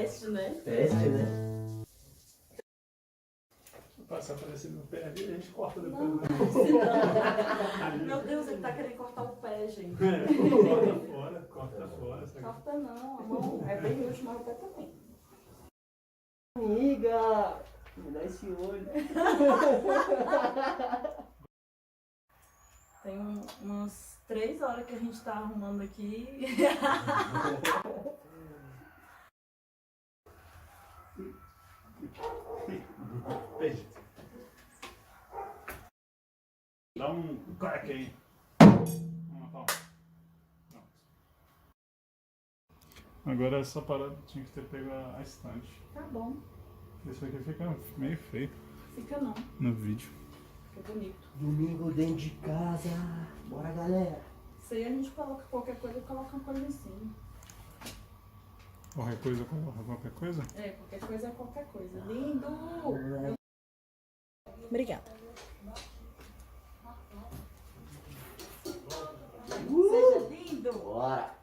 Teste, né? Teste, né? Passar aparecendo no pé ali, a gente corta depois. Não, Né? não. Meu Deus, ele tá querendo cortar o pé, gente. Corta fora. Corta não, a mão é bem útil, mas o pé também. Amiga, me dá esse olho. Tem umas 3 horas que a gente tá arrumando aqui. Beijo. Dá um crack aí. Uma palma. Agora essa parada tinha que ter pego a estante. Tá bom, Isso aqui fica meio feio fica não, no vídeo. fica bonito. Domingo dentro de casa. Bora, galera. Isso aí a gente coloca qualquer coisa e coloca uma coisa em cima. Qualquer coisa com qualquer coisa? É, qualquer coisa é qualquer coisa. Lindo! Obrigada. Seja lindo! Bora.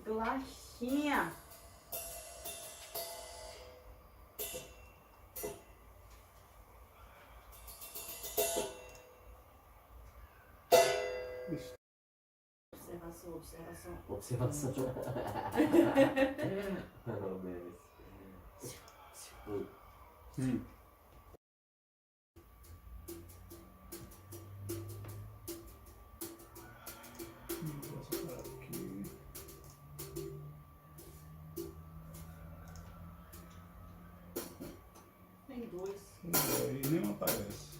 Bolachinha! Observação, observação. Observação. Não, merece. Tem 2. E nem aparece.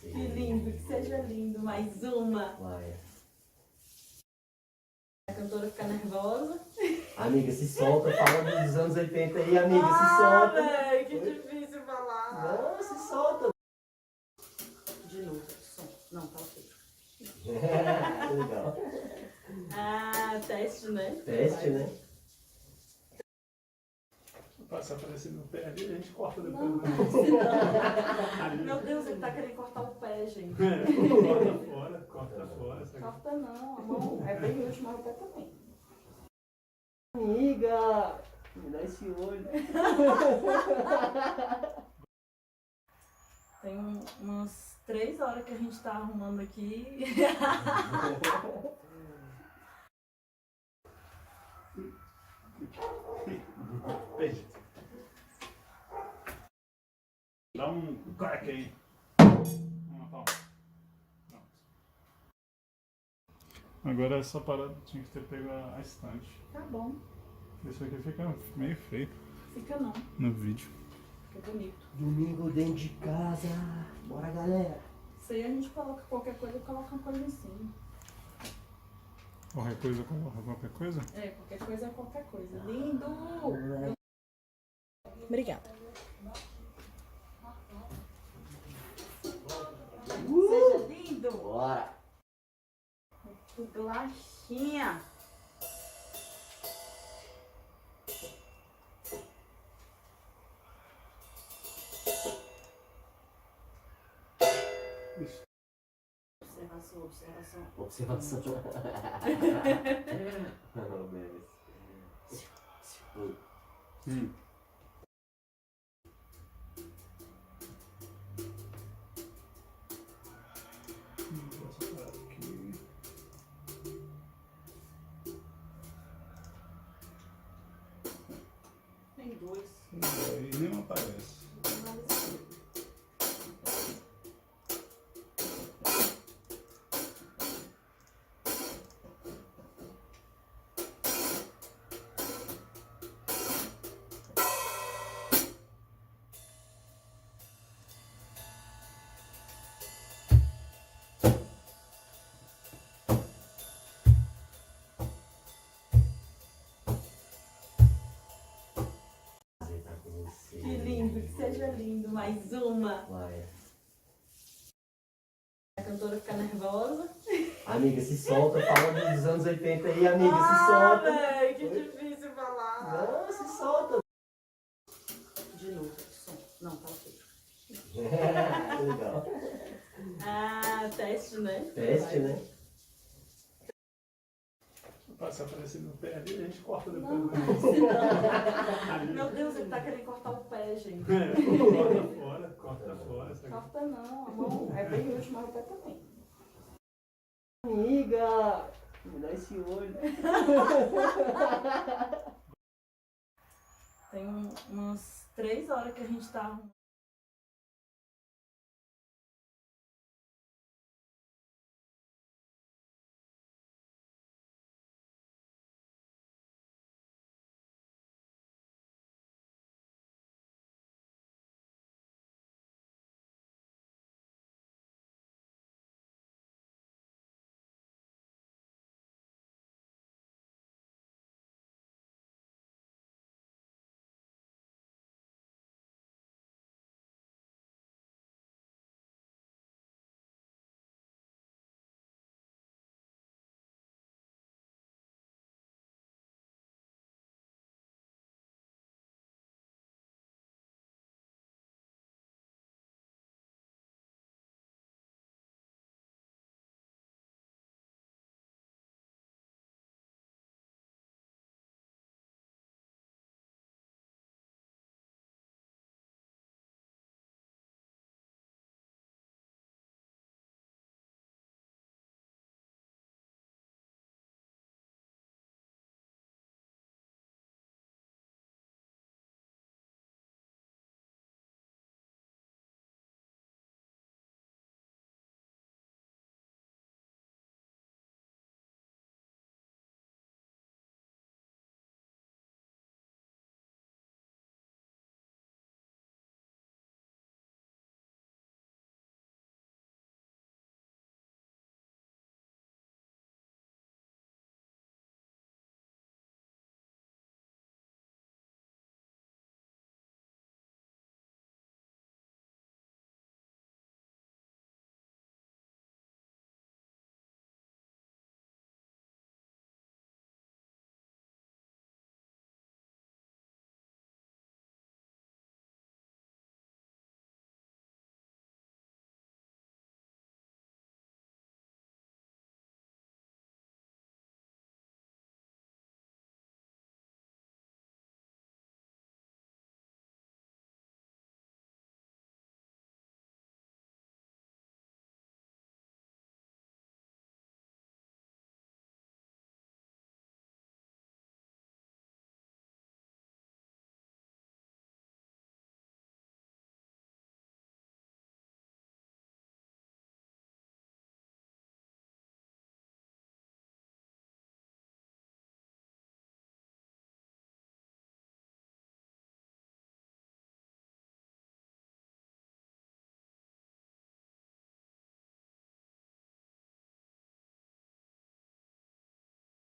Que lindo, que seja lindo. Mais uma. Vai. A cantora fica nervosa. Amiga, se solta, fala dos anos 80 aí, amiga, se Ah, solta. véi, que difícil falar. Não, se solta. De novo, som. Não, tá ok. Legal. Ah, teste, né? Teste, né? Passar aparecendo no pé ali, a gente corta depois. Não, Né? Meu Deus, ele tá querendo cortar o pé, gente. Corta fora. Corta não, a mão é bem útil, mas o pé também. Amiga, me dá esse olho. Tem umas 3 horas que a gente tá arrumando aqui. Beijo. Dá um crack aí. Uma palma. Agora essa parada tinha que ter pego a estante. Tá bom, Isso aqui fica meio feio fica não, no vídeo. fica bonito. Domingo dentro de casa. Bora, galera. Isso aí a gente coloca qualquer coisa e coloca uma coisa em cima. Qualquer coisa com qualquer coisa? É, qualquer coisa é qualquer coisa. Lindo! Obrigada. Seja lindo! Bora. Bolachinha! Observação, observação. Observação. Não, merece. Tem 2. E nem aparece. Mais uma. Vai. A cantora fica nervosa. Amiga, se solta, fala dos anos 80 aí, amiga, se Ah, solta. velho, que difícil falar. Não, se solta. De novo, som. Não, tá ok. Legal. Ah, teste, né? Teste, né? Se aparecer no pé ali, a gente corta depois. Não, Né? meu Deus, ele tá querendo cortar o pé, gente. Corta fora. Essa aqui. Corta não, a mão é bem útil, mas o pé também. Amiga, me dá esse olho. Tem umas 3 horas que a gente tá.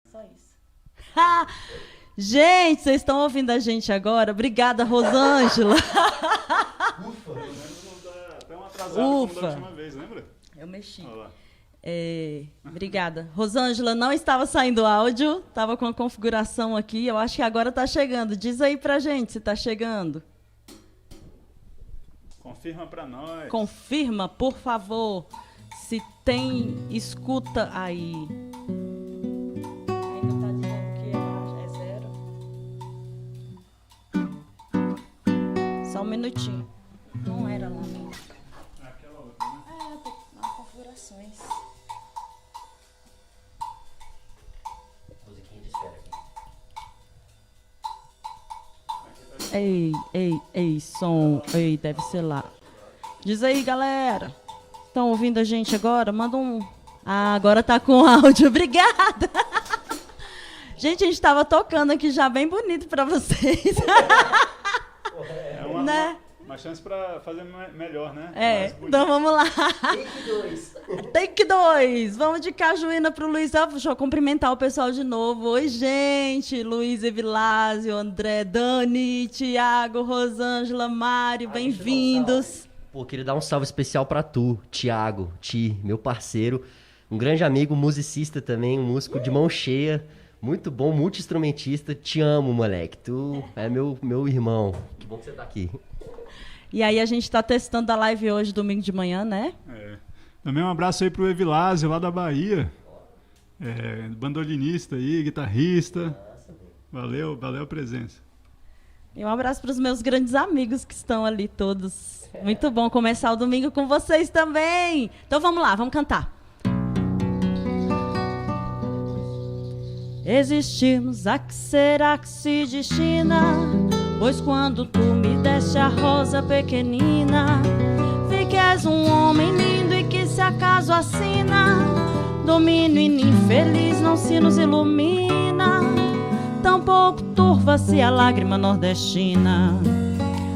Só isso. Gente, vocês estão ouvindo a gente agora? Obrigada, Rosângela. Ufa. Até um atrasado como da Ufa. última vez, lembra? Eu mexi. Olha lá. Obrigada. Rosângela, não estava saindo áudio, estava com a configuração aqui. Eu acho que agora está chegando. Diz aí pra gente se está chegando. Confirma pra nós. Confirma, por favor, se tem escuta aí. Ainda está dizendo que é 0. Só um minutinho. Não era lá mesmo. É aquela outra, né? Tem nas configurações. Musiquinha de espera aqui. Ei, som. Ei, deve ser lá. Diz aí, galera. Estão ouvindo a gente agora? Manda um... Ah, agora tá com áudio. Obrigada. Gente, a gente estava tocando aqui já bem bonito para vocês. É Né? uma Uma chance pra fazer melhor, né? É, Mais bonito. então vamos lá. Take 2. Take 2. Vamos de Cajuína pro Luiz. Deixa eu cumprimentar o pessoal de novo. Oi, gente. Luiz Evilásio, André, Dani, Tiago, Rosângela, Mário, bem-vindos. Pô, queria dar um salve especial pra tu, Thiago, meu parceiro, um grande amigo, musicista também, um músico de mão cheia, muito bom, multi-instrumentista. Te amo, moleque. Tu é meu irmão. Que bom que você tá aqui. E aí a gente tá testando a live hoje, domingo de manhã, né? É. Também um abraço aí pro Evilásio, lá da Bahia. Bandolinista aí, guitarrista. Valeu a presença. E um abraço para os meus grandes amigos que estão ali todos. Muito bom começar o domingo com vocês também. Então vamos lá, vamos cantar. Existirmos, a que será que se destina? Pois quando tu me deste a rosa pequenina, vi que és um homem lindo e que se acaso assina, do menino infeliz não se nos ilumina, tampouco turva-se a lágrima nordestina.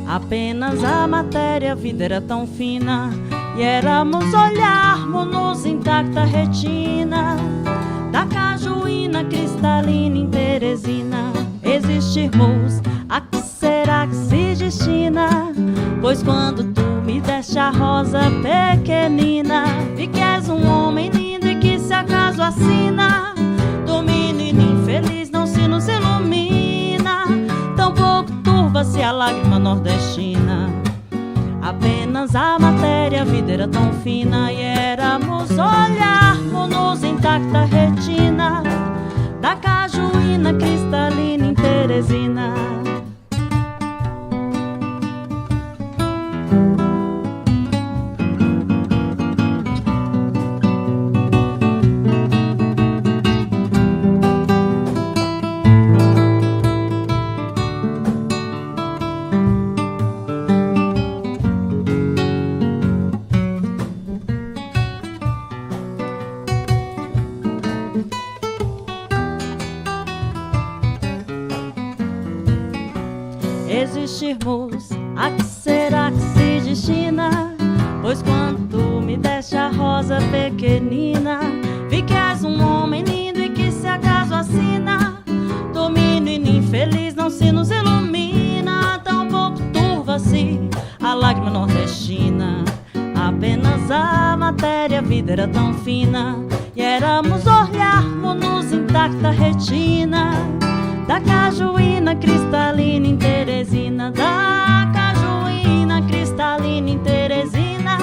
Apenas a matéria, a vida era tão fina, e éramos olharmos-nos intacta retina, da cajuína cristalina em Teresina. Existirmos, a que será que se destina? Pois quando tu me deste a rosa pequenina, vi que és um homem lindo e que se acaso assina, do menino infeliz não se nos ilumina, tampouco turva-se a lágrima nordestina. Apenas a matéria, a vida era tão fina, e éramos olharmos-nos intacta retina, da cajuína cristalina em Teresina. Existirmos, a que será que se destina? Pois quando tu me deste a rosa pequenina, vi que és um homem lindo e que se acaso assina, do menino infeliz não se nos ilumina, tampouco turva-se a lágrima nordestina. Apenas a matéria, a vida era tão fina, e éramos olharmos-nos intacta retina, da cajuína cristalina em Teresina, da cajuína cristalina em Teresina,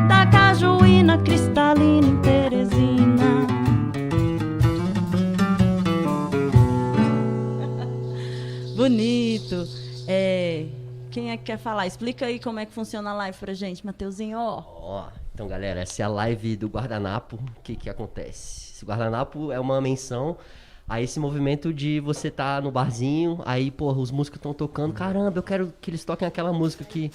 da cajuína cristalina em Teresina. Bonito. Quem é que quer falar? Explica aí como é que funciona a live pra gente, Mateuzinho. Então, galera, essa é a live do guardanapo. O que acontece? Esse guardanapo é uma menção a esse movimento de você tá no barzinho, aí, porra, os músicos estão tocando, caramba, eu quero que eles toquem aquela música que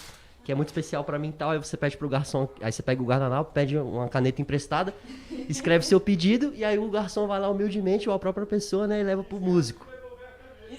é muito especial pra mim e tal, aí você pede pro garçom, aí você pega o guardanapo, pede uma caneta emprestada, escreve seu pedido, e aí o garçom vai lá humildemente, ou a própria pessoa, né, e leva pro músico.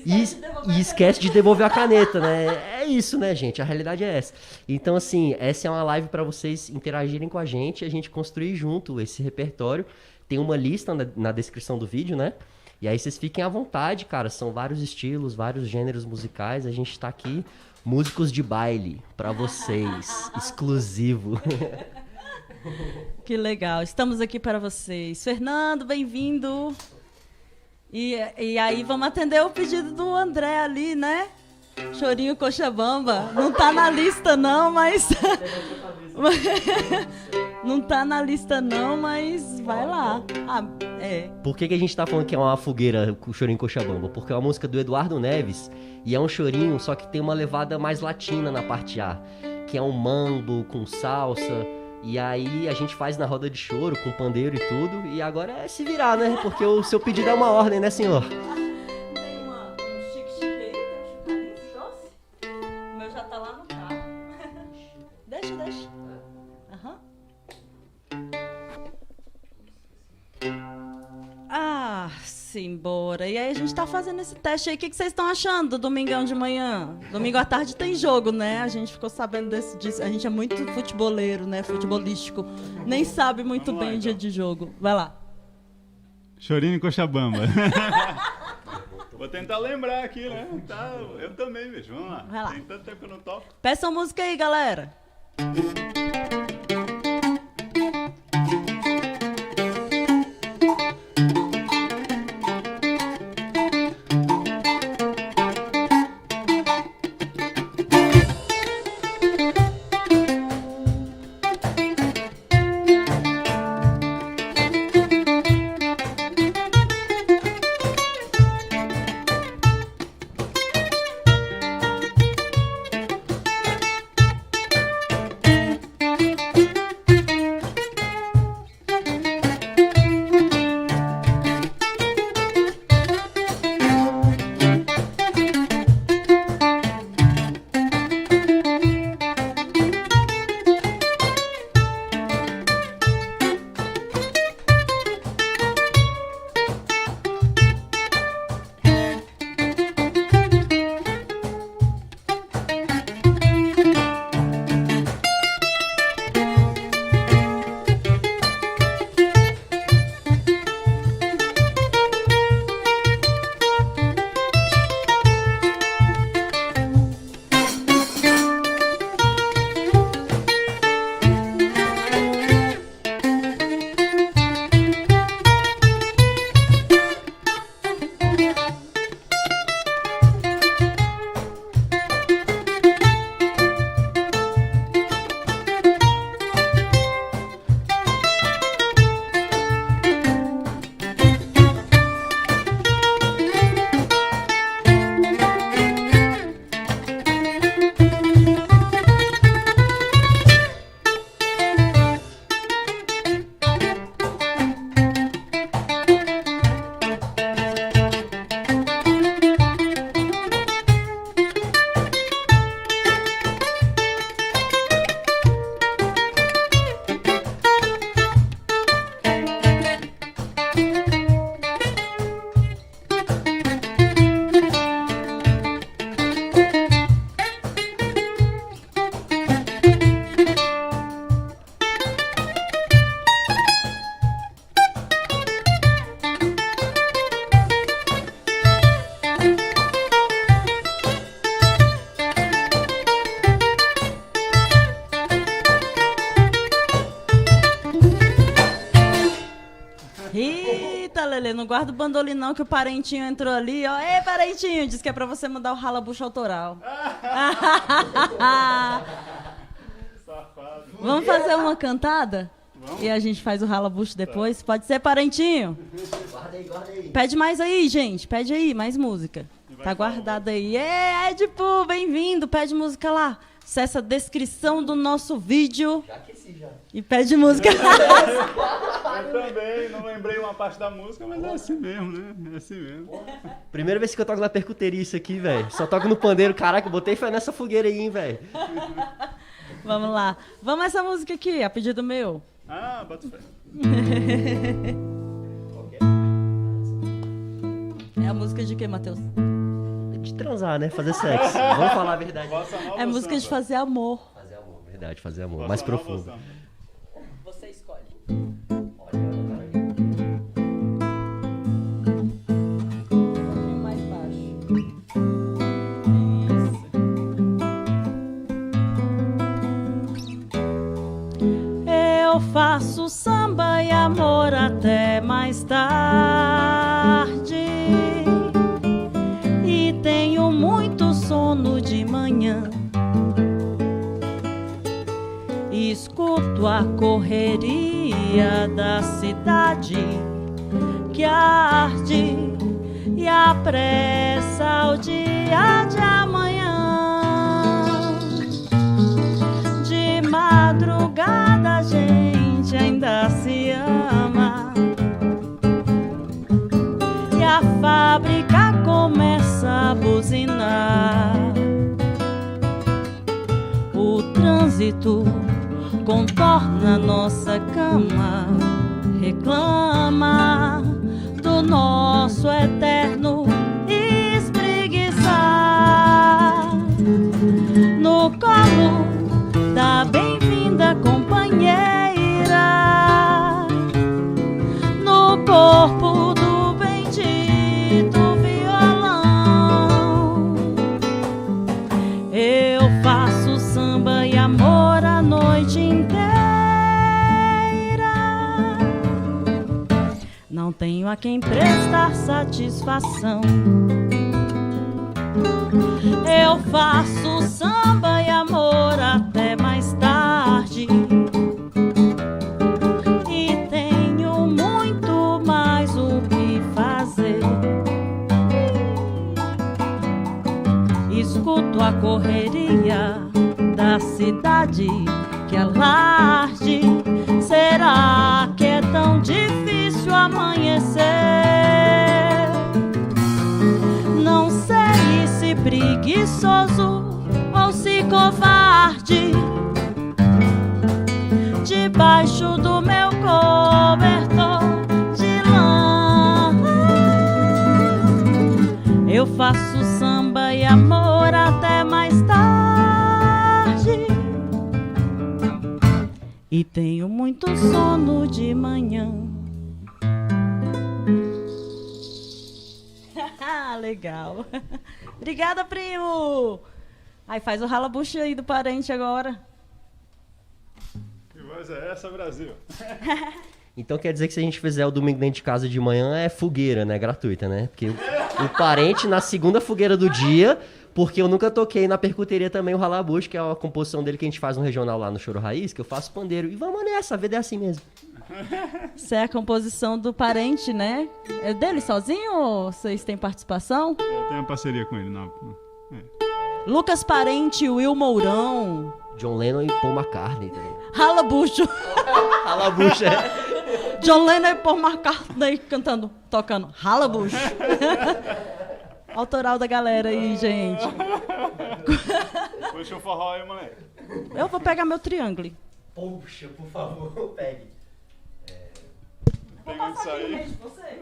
E esquece de devolver a caneta, né? É isso, né, gente? A realidade é essa. Então, assim, essa é uma live pra vocês interagirem com a gente construir junto esse repertório. Tem uma lista na descrição do vídeo, né? E aí vocês fiquem à vontade, cara. São vários estilos, vários gêneros musicais. A gente tá aqui, músicos de baile, pra vocês. Exclusivo. Que legal. Estamos aqui para vocês. Fernando, bem-vindo. E aí vamos atender o pedido do André ali, né? Chorinho Cochabamba. Não tá na lista não, mas... Não tá na lista não, mas vai lá. Por que a gente tá falando que é uma fogueira, o Chorinho Cochabamba? Porque é uma música do Eduardo Neves e é um chorinho, só que tem uma levada mais latina na parte A, que é um mambo com salsa. E aí a gente faz na roda de choro, com pandeiro e tudo. E agora é se virar, né? Porque o seu pedido é uma ordem, né, senhor? Tem um chique-chique aí, tem um chocalhinho, trouxe? O meu já tá lá no carro. Deixa. Aham. Simbora. E E aí a gente tá fazendo esse teste aí. O que vocês estão achando do domingão de manhã? Domingo à tarde tem jogo, né? A gente ficou sabendo disso. A gente é muito futeboleiro, né? Futebolístico. Nem sabe muito Vamos lá, bem o dia então. de jogo. Vai lá. Chorinho e Cochabamba. Vou tentar lembrar aqui, né? Tá, eu também, bicho. Vamos lá. Vai lá. Tem tanto tempo que eu não toco. Peçam música aí, galera. Eita, Lelê, não guarda o bandolim não, que o parentinho entrou ali, ó. Ei, parentinho, disse que é pra você mudar o rala-bucho autoral. Safado. Vamos fazer uma cantada? Vamos. E a gente faz o rala-bucho depois? Pode ser, parentinho? Guarda aí, guarda aí. Pede mais aí, gente. Pede aí, mais música. Tá guardado aí. É, Edipo, bem-vindo. Pede música lá. Acessa a descrição do nosso vídeo. Já aqueci, já. E pede música. Eu também, não lembrei uma parte da música, mas é assim mesmo, né? É assim mesmo. Primeira vez que eu toco na percuteria isso aqui, velho. Só toco no pandeiro. Caraca, eu botei fé nessa fogueira aí, hein, velho. Vamos lá. Vamos essa música aqui, a pedido meu. Ah, bota fé. É a música de quê, Matheus? De transar, né? Fazer sexo. Vamos falar a verdade. Bossa nova É ou música de samba? fazer amor. Fazer amor, verdade, fazer amor. Bossa Mais nova ou profundo. samba? Você escolhe. Olha, cara. Um pouquinho mais baixo. Isso. Eu faço samba e amor até mais tarde. E tenho muito sono de manhã. Escuto a correria da cidade que arde e apressa o dia de amanhã. De madrugada a gente ainda se ama e a fábrica começa a buzinar. O trânsito contorna nossa cama, reclama do no nosso eterno espreguiçar, no colo da bem-vinda companheira, no corpo do bendito violão. Eu faço samba e amor a noite inteira. Não tenho a quem prestar satisfação. Eu faço samba e amor até mais tarde. E tenho muito mais o que fazer. Escuto a correria da cidade que alarde. Será que é tão difícil amanhecer? Não sei se preguiçoso ou se covarde. Debaixo do meu cobertor de lã, eu faço samba e amor até mais tarde. E tenho muito sono de manhã. Legal. Obrigada, primo. Aí faz o rala-bucha aí do parente agora. Que voz é essa, Brasil? Então quer dizer que se a gente fizer o domingo dentro de casa de manhã é fogueira, né? Gratuita, né? Porque o parente na segunda fogueira do dia, porque eu nunca toquei na percuteria também o ralabucho, que é a composição dele que a gente faz no regional lá no Choro Raiz, que eu faço pandeiro. E vamos nessa, a vida é assim mesmo. Isso é a composição do parente, né? É dele sozinho ou vocês têm participação? Eu tenho uma parceria com ele. Não. Lucas Parente, Will Mourão. John Lennon e Paul McCartney também. Ralabucho. Ralabucho, é. John Lennon e Paul McCartney cantando, tocando Ralabucho. Autoral da galera aí, gente. Puxa o forró aí, moleque. Eu vou pegar meu triângulo. Poxa, por favor, pegue. Tem onde sair. De você?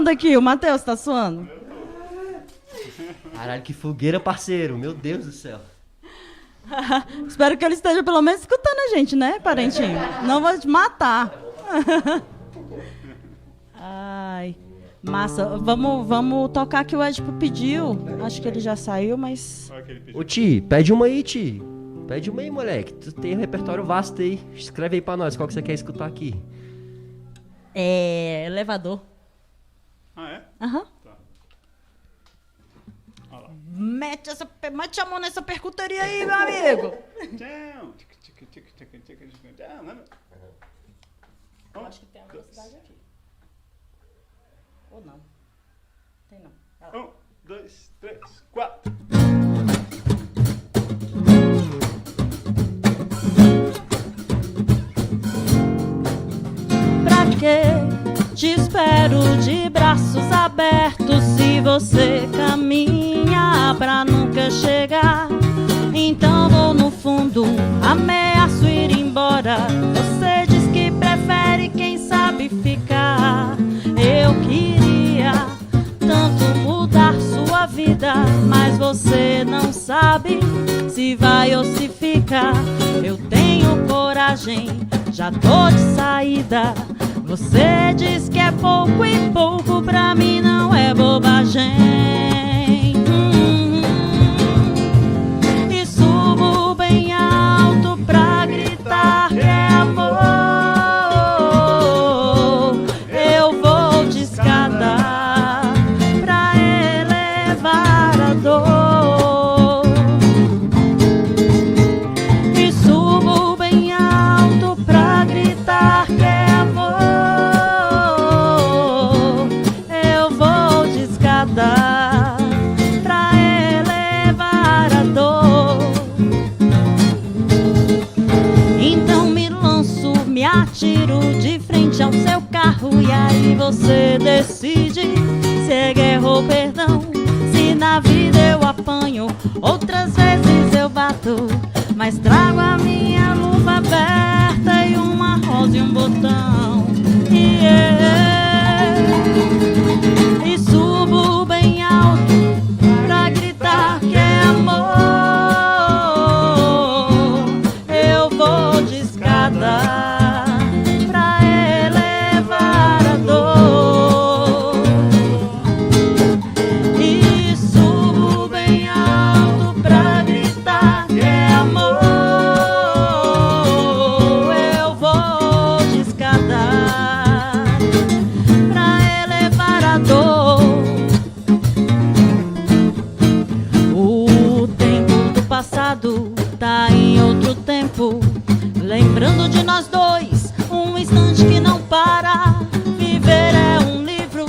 suando aqui. O Matheus tá suando? Caralho, que fogueira, parceiro. Meu Deus do céu. Espero que ele esteja pelo menos escutando a gente, né, parentinho? Não vou te matar. Ai, massa. Vamos tocar que o Edipo pediu. Acho que ele já saiu, mas... Qual é que ele pediu? Ô, Ti, pede uma aí, Ti. Pede uma aí, moleque. Tu tem um repertório vasto aí. Escreve aí pra nós qual que você quer escutar aqui. É... Elevador. Ah, é? Aham. Tá. Olha lá. Mete a mão nessa percuteria aí, meu amigo. Tchau. Tic, tic, tic, tic, tic, tic, tic. Tchau, lembra? Eu acho que tem uma velocidade aqui. Ou não? Tem não. Vai lá. 1, 2, 3, 4. Pra que te espero de braços abertos se você caminha pra nunca chegar? Então vou no fundo, ameaço ir embora. Você diz que prefere quem sabe ficar. Eu queria tanto mudar sua vida, mas você não sabe se vai ou se fica. Eu tenho coragem, já tô de saída. Você diz que é pouco e pouco pra mim não é bobagem. E subo bem alto pra gritar que é amor. Eu vou de escada pra elevar a dor. E subo bem alto pra gritar que é amor. Eu vou de escada pra elevar a dor. Então me lanço, me atiro de frente ao seu carro. E aí você decide se é guerra ou perdão. Se na vida eu apanho, outras vezes eu bato, mas trago a minha luva aberta e uma rosa e um botão. E subo bem alto pra gritar que é amor. Eu vou de escada pra elevar a dor. E subo bem alto pra gritar que é amor. Eu vou de escada pra elevar a dor. O tempo do passado tá em outro tempo, lembrando de nós dois, um instante que não para. Viver é um livro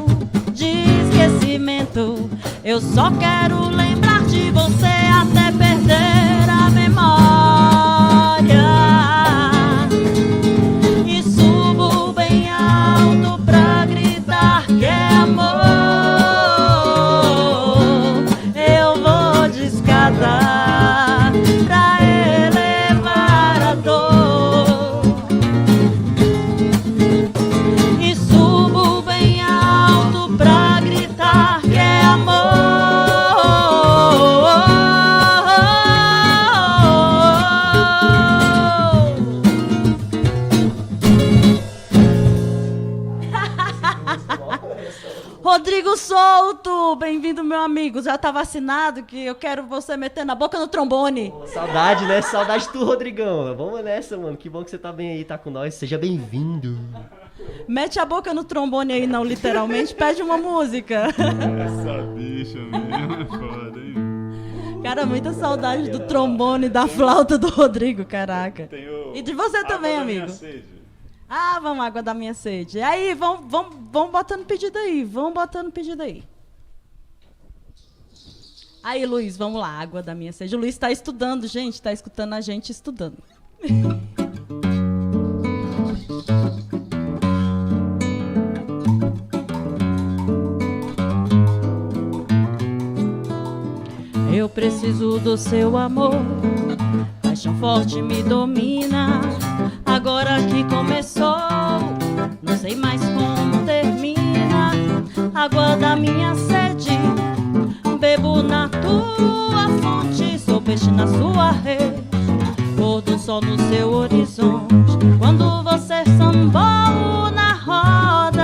de esquecimento. Eu só quero lembrar de você até perder a memória. E subo bem alto pra gritar que é amor. Eu vou de escada pra elevar a dor. E subo bem alto pra gritar que é amor. Rodrigo Souto, bem-vindo, meu amigo. Já tá vacinado que eu quero você metendo a boca no trombone. Pô, saudade, né? Saudade do Rodrigão. Vamos nessa, mano. Que bom que você tá bem aí, tá com nós. Seja bem-vindo. Mete a boca no trombone aí, não literalmente. Pede uma música. Essa bicha mesmo é foda, hein? Cara, muita saudade do trombone, da flauta do Rodrigo, caraca. Tem o... E de você Água também, da Minha amigo. Sede. Ah, vamos, água da minha sede. Aí, vamos botando pedido aí. Vamos botando pedido aí. Aí, Luiz, vamos lá, água da minha sede. O Luiz tá estudando, gente. Tá escutando a gente estudando. Eu preciso do seu amor, paixão forte me domina. Agora que começou, não sei mais como termina. água da minha sede. Bebo na tua fonte, sou peixe na sua rede. Pôr do sol no seu horizonte, quando você sambou na roda.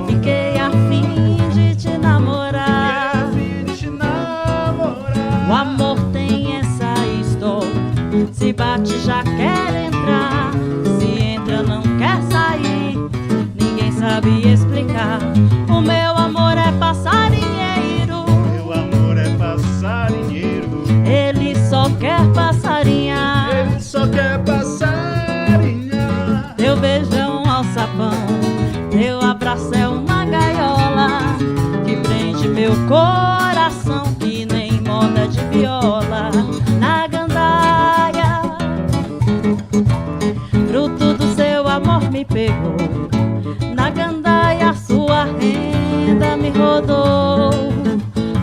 Fiquei a fim de te namorar. O amor tem essa história, se bate já quer entrar, se entra não quer sair, ninguém sabe explicar. O meu amor é passarinheiro, Meu amor é passarinheiro, ele só quer passarinhar. ele só quer passarinhar. Teu beijo é um alçapão, teu abraço é uma gaiola que prende meu coração que nem moda de viola. Na gandaia, fruto do seu amor me pegou. Na gandaia sua renda me rodou.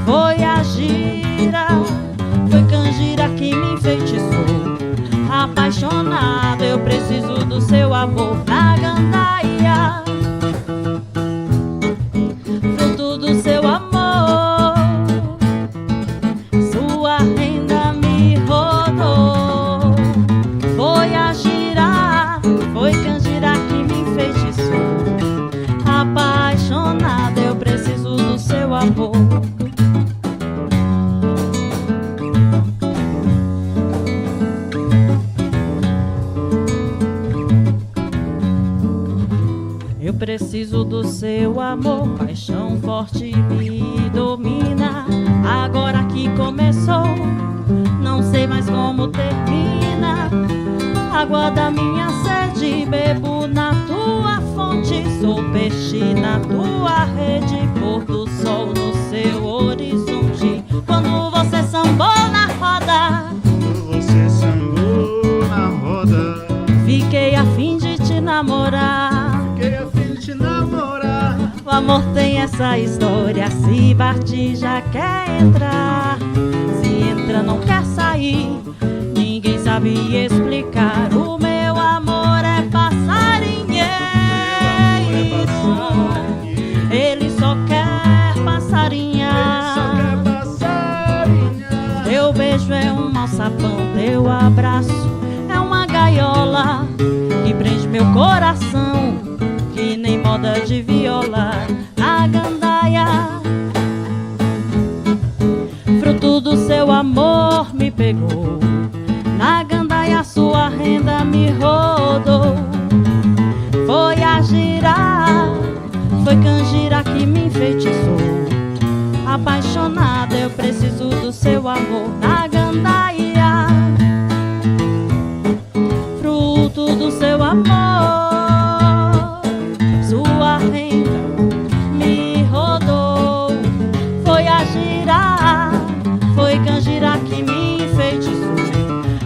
Foi a gira, foi canjira que me enfeitiçou. Apaixonado eu preciso do seu amor. Na gandaia, fruto do seu amor, sua renda me rodou. Foi a girar, foi canjira que me enfeitiçou. Apaixonada eu preciso do seu amor. Eu preciso do seu amor, paixão forte me domina. Agora que começou, não sei mais como termina. Água da minha sede, bebo na tua fonte, sou peixe na tua rede, pôr do sol no seu horizonte. Quando você sambou na roda, Quando você sambou na roda, fiquei a fim de te namorar. fiquei a fim de te namorar. O amor tem essa história, se bate já quer entrar, se entra não quer sair, ninguém sabe explicar. O meu amor é passarinheiro, ele só quer passarinhar. Teu beijo é um alçapão, teu abraço é uma gaiola que prende meu coração que nem moda de viola. A gandaia, fruto do seu amor me pegou. Na gandaia sua renda me rodou. Foi a girar, foi canjira que me enfeitiçou. Apaixonada eu preciso do seu amor. Na gandaia, fruto do seu amor, sua renda me rodou. Foi a girar, foi canjira que me enfeitiçou.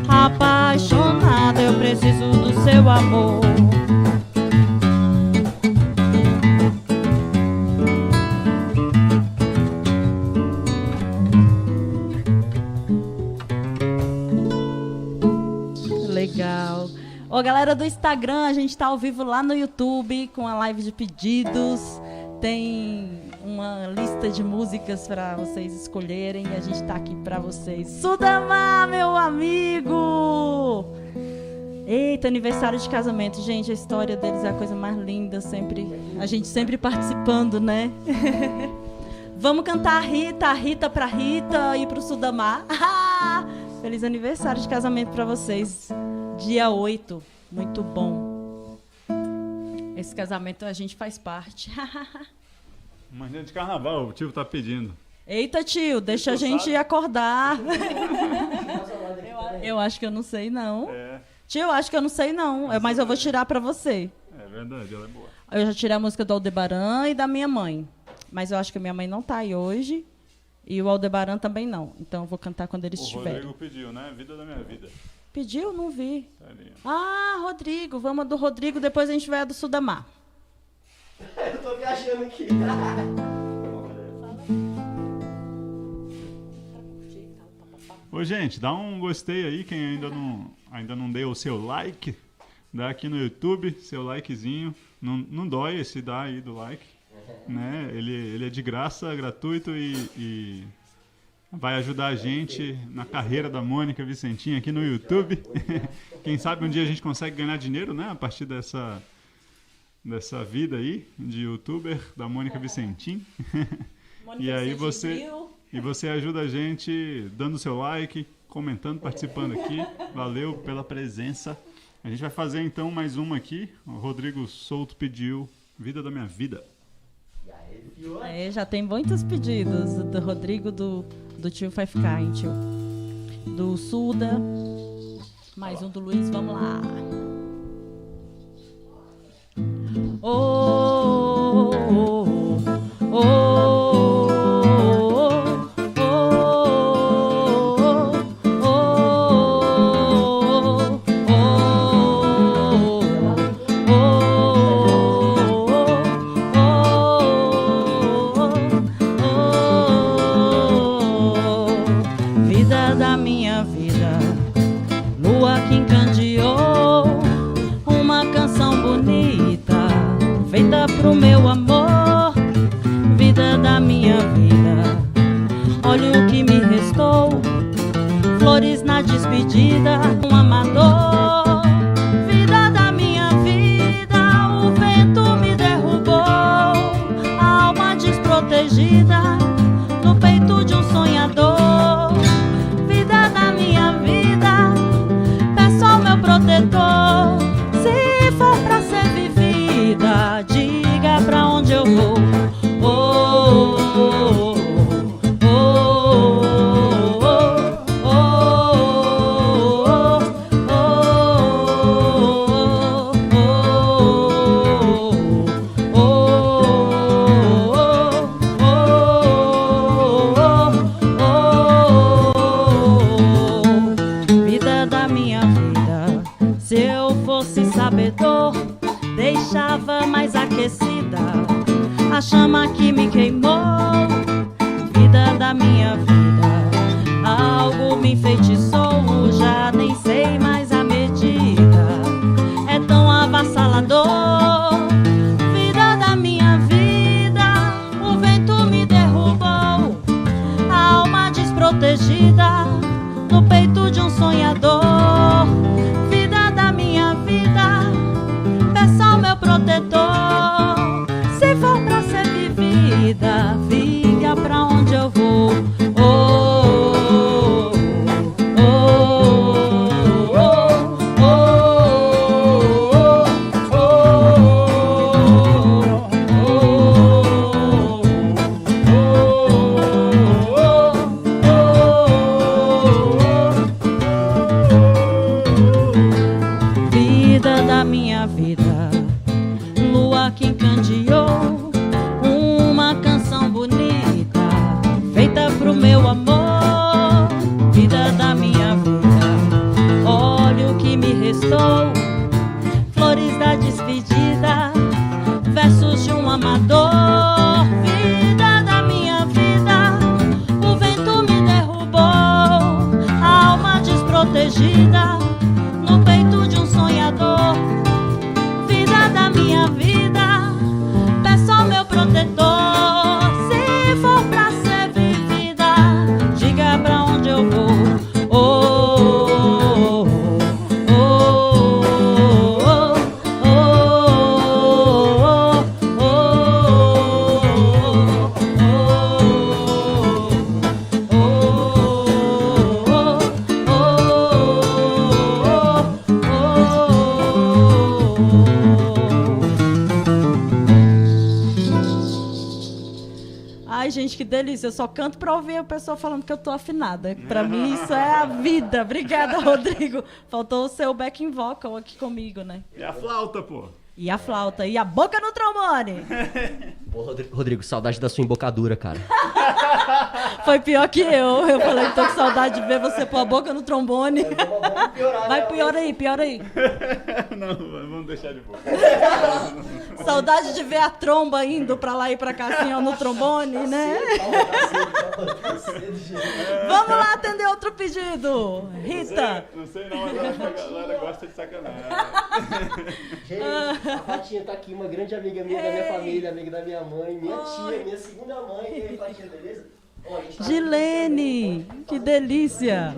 Apaixonada eu preciso do seu amor. Legal. Ô, galera do Instagram, a gente tá ao vivo lá no YouTube com a live de pedidos. Tem uma lista de músicas para vocês escolherem e a gente tá aqui para vocês. Sudamar, meu amigo! Eita, aniversário de casamento. Gente, a história deles é a coisa mais linda, sempre, a gente sempre participando, né? Vamos cantar a Rita pra Rita e pro Sudamar. Feliz aniversário de casamento para vocês. Dia 8, muito bom. Esse casamento a gente faz parte. Manhã de carnaval, o tio tá pedindo. Eita, tio, deixa a gente acordar. Eu acho que eu não sei, não. É, Tio, acho que eu não sei, não. Mas eu vou tirar pra você. é verdade, ela é boa. Eu já tirei a música do Aldebaran e da minha mãe. Mas eu acho que a minha mãe não tá aí hoje. E o Aldebaran também não. Então eu vou cantar quando eles O estiverem. Rodrigo pediu, né? Vida da minha vida. Pediu? Não vi. Tá ali, ó. Ah, Rodrigo. Vamos a do Rodrigo, depois a gente vai a do Sudamar. Eu tô viajando aqui. Ô, gente, dá um gostei aí, quem ainda não deu o seu like, dá aqui no YouTube, seu likezinho. Não dói esse dá aí do like. né? Ele é de graça, gratuito e vai ajudar a gente na carreira da Mônica Vicentim aqui no YouTube. Quem sabe um dia a gente consegue ganhar dinheiro, né? A partir dessa vida aí de youtuber da Mônica Vicentim. E aí você ajuda a gente dando seu like, comentando, participando aqui. Valeu pela presença. A gente vai fazer então mais uma aqui. O Rodrigo Souto pediu Vida da Minha Vida. Já tem muitos pedidos do Rodrigo, do tio Five Kind, tio. Do Suda. Mais um do Luiz, vamos lá. Oh, oh, oh, vida da minha vida, lua que encandeou, uma canção bonita feita pro meu amor. Vida da minha vida, olha o que me restou, flores na despedida, um amador. Vida da minha vida, o vento me derrubou, a alma desprotegida no peito de um sonhador. Vida da minha vida, peço ao meu protetor, se for pra ser vivida, diga pra onde eu vou. Oh, oh, oh, oh, vida da minha vida, se eu fosse sabedor, deixava mais aquecida a chama que me queimou. Vida da minha vida, algo me enfeitiçou, já nem sei mais a medida, é tão avassalador. Vida da minha vida, o vento me derrubou, a alma desprotegida no peito de um sonhador. Vida da minha vida, peço ao meu protetor, se for pra ser vivida, diga pra onde eu vou. Oh, oh, oh, vida da minha vida, lua que encandeou, uma canção bonita feita pro meu amor. Vida da minha vida, olha o que me restou, flores da despedida, versos de um amador. Vida da minha vida, o vento me derrubou, a alma desprotegida no peito de um sonhador. Vida da minha vida, peço ao meu protetor, se for pra ser vivida, diga pra onde eu vou. Oh, oh, oh, oh, ai, gente, que delícia. Eu só canto pra ouvir a pessoa falando que eu tô afinada. Pra mim, isso é a vida. Obrigada, Rodrigo. Faltou o seu backing vocal aqui comigo, né? E a flauta, pô. E a flauta. E a boca no trombone. Pô, Rodrigo, saudade da sua embocadura, cara. Foi pior que eu. Eu falei, tô com saudade de ver você pôr a boca no trombone. Vai, pior aí. Não, vamos deixar de boa. Saudade de ver a tromba indo pra lá e pra cá, assim, ó, no trombone, né? Vamos lá atender outro pedido. Rita. Não sei não, mas acho que a galera gosta de sacanagem. Gente, a Fatinha tá aqui, uma grande amiga minha da minha família, amiga da minha mãe, minha tia, minha segunda mãe. E aí, Fatinha, beleza? Ó, a gente tá Gilene, que delícia.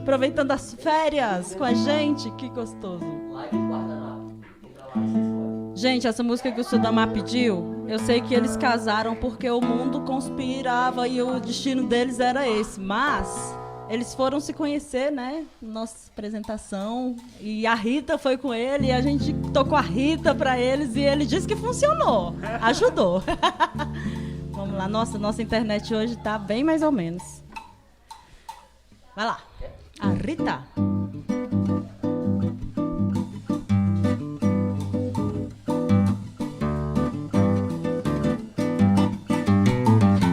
Aproveitando as férias com a gente, que gostoso. Live do Guardanapo. Entra lá, vocês podem. Gente, essa música que o Sudamar pediu, eu sei que eles casaram porque o mundo conspirava e o destino deles era esse, mas eles foram se conhecer, né? Nossa apresentação. E a Rita foi com ele e a gente tocou a Rita pra eles e ele disse que funcionou. Ajudou. Vamos lá. Nossa internet hoje tá bem mais ou menos. Vai lá. A Rita.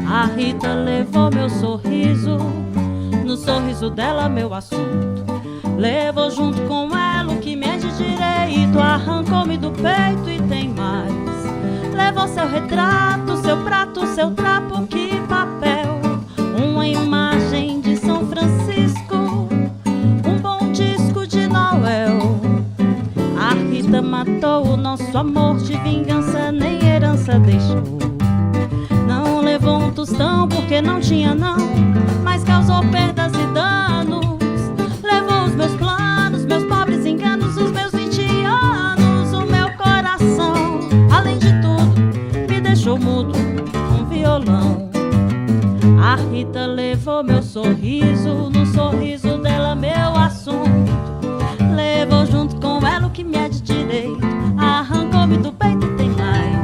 A Rita levou meu sorriso, no sorriso dela meu assunto. Levou junto com ela o que me é de direito, arrancou-me do peito e tem mais. Levou seu retrato, seu prato, seu trapo, que papel. Uma imagem de São Francisco, um bom disco de Noel. A Rita matou o nosso amor, de vingança nem herança deixou. Não levou um tostão porque não tinha não, mas causou perdas e danos. Levou os meus planos, meus pobres enganos, os meus 20 anos, o meu coração. Além de tudo, me deixou mudo, um violão. A Rita levou meu sorriso, no sorriso dela meu assunto. Levou junto com ela o que me é de direito, arrancou-me do peito e tem mais.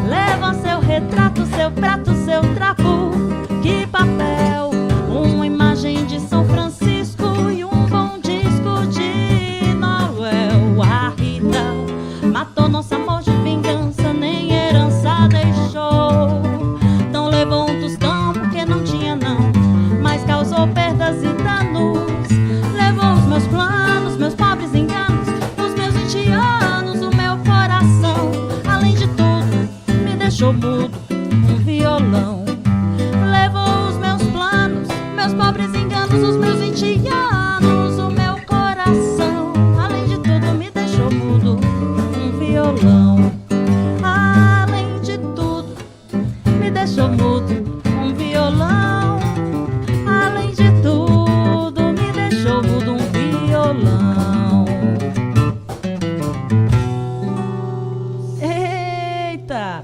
Levou seu retrato, seu prato, seu trapo, que papel. Uma imagem de São Francisco e um bom disco de Noel. A Rita matou nosso amor, de vingança nem herança deixou. Não levou um tostão porque não tinha não, mas causou perdas e danos. Levou os meus planos, meus pobres enganos, os meus 20 anos, o meu coração. Além de tudo, me deixou mudo, um violão. Levou os meus planos, meus pobres enganos, os meus 20 anos, o meu coração. Além de tudo, me deixou mudo, um violão. Além de tudo, me deixou mudo, um violão. Além de tudo, me deixou mudo, um violão. Eita!